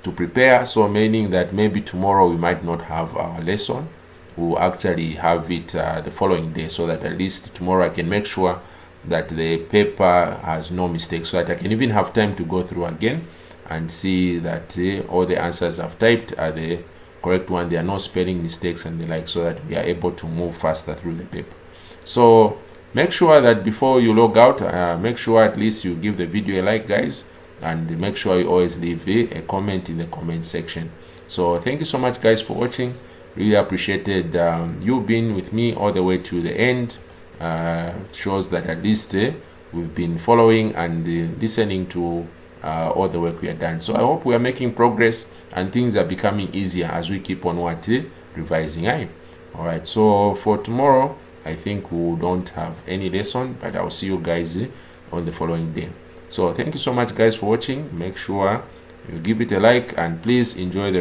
to prepare, so meaning that maybe tomorrow we might not have our lesson. We'll actually have it the following day, so that at least tomorrow I can make sure that the paper has no mistakes, so that I can even have time to go through again and see that all the answers I've typed are the correct one, there are no spelling mistakes and the like, so that we are able to move faster through the paper. So make sure that before you log out, make sure at least you give the video a like guys, and make sure you always leave a comment in the comment section. So thank you so much guys for watching. Really appreciated you being with me all the way to the end. Shows that at least we've been following and listening to all the work we have done. So I hope we are making progress and things are becoming easier as we keep on revising. Alright, so for tomorrow I think we don't have any lesson, but I'll see you guys on the following day. So thank you so much guys for watching. Make sure you give it a like, and please enjoy the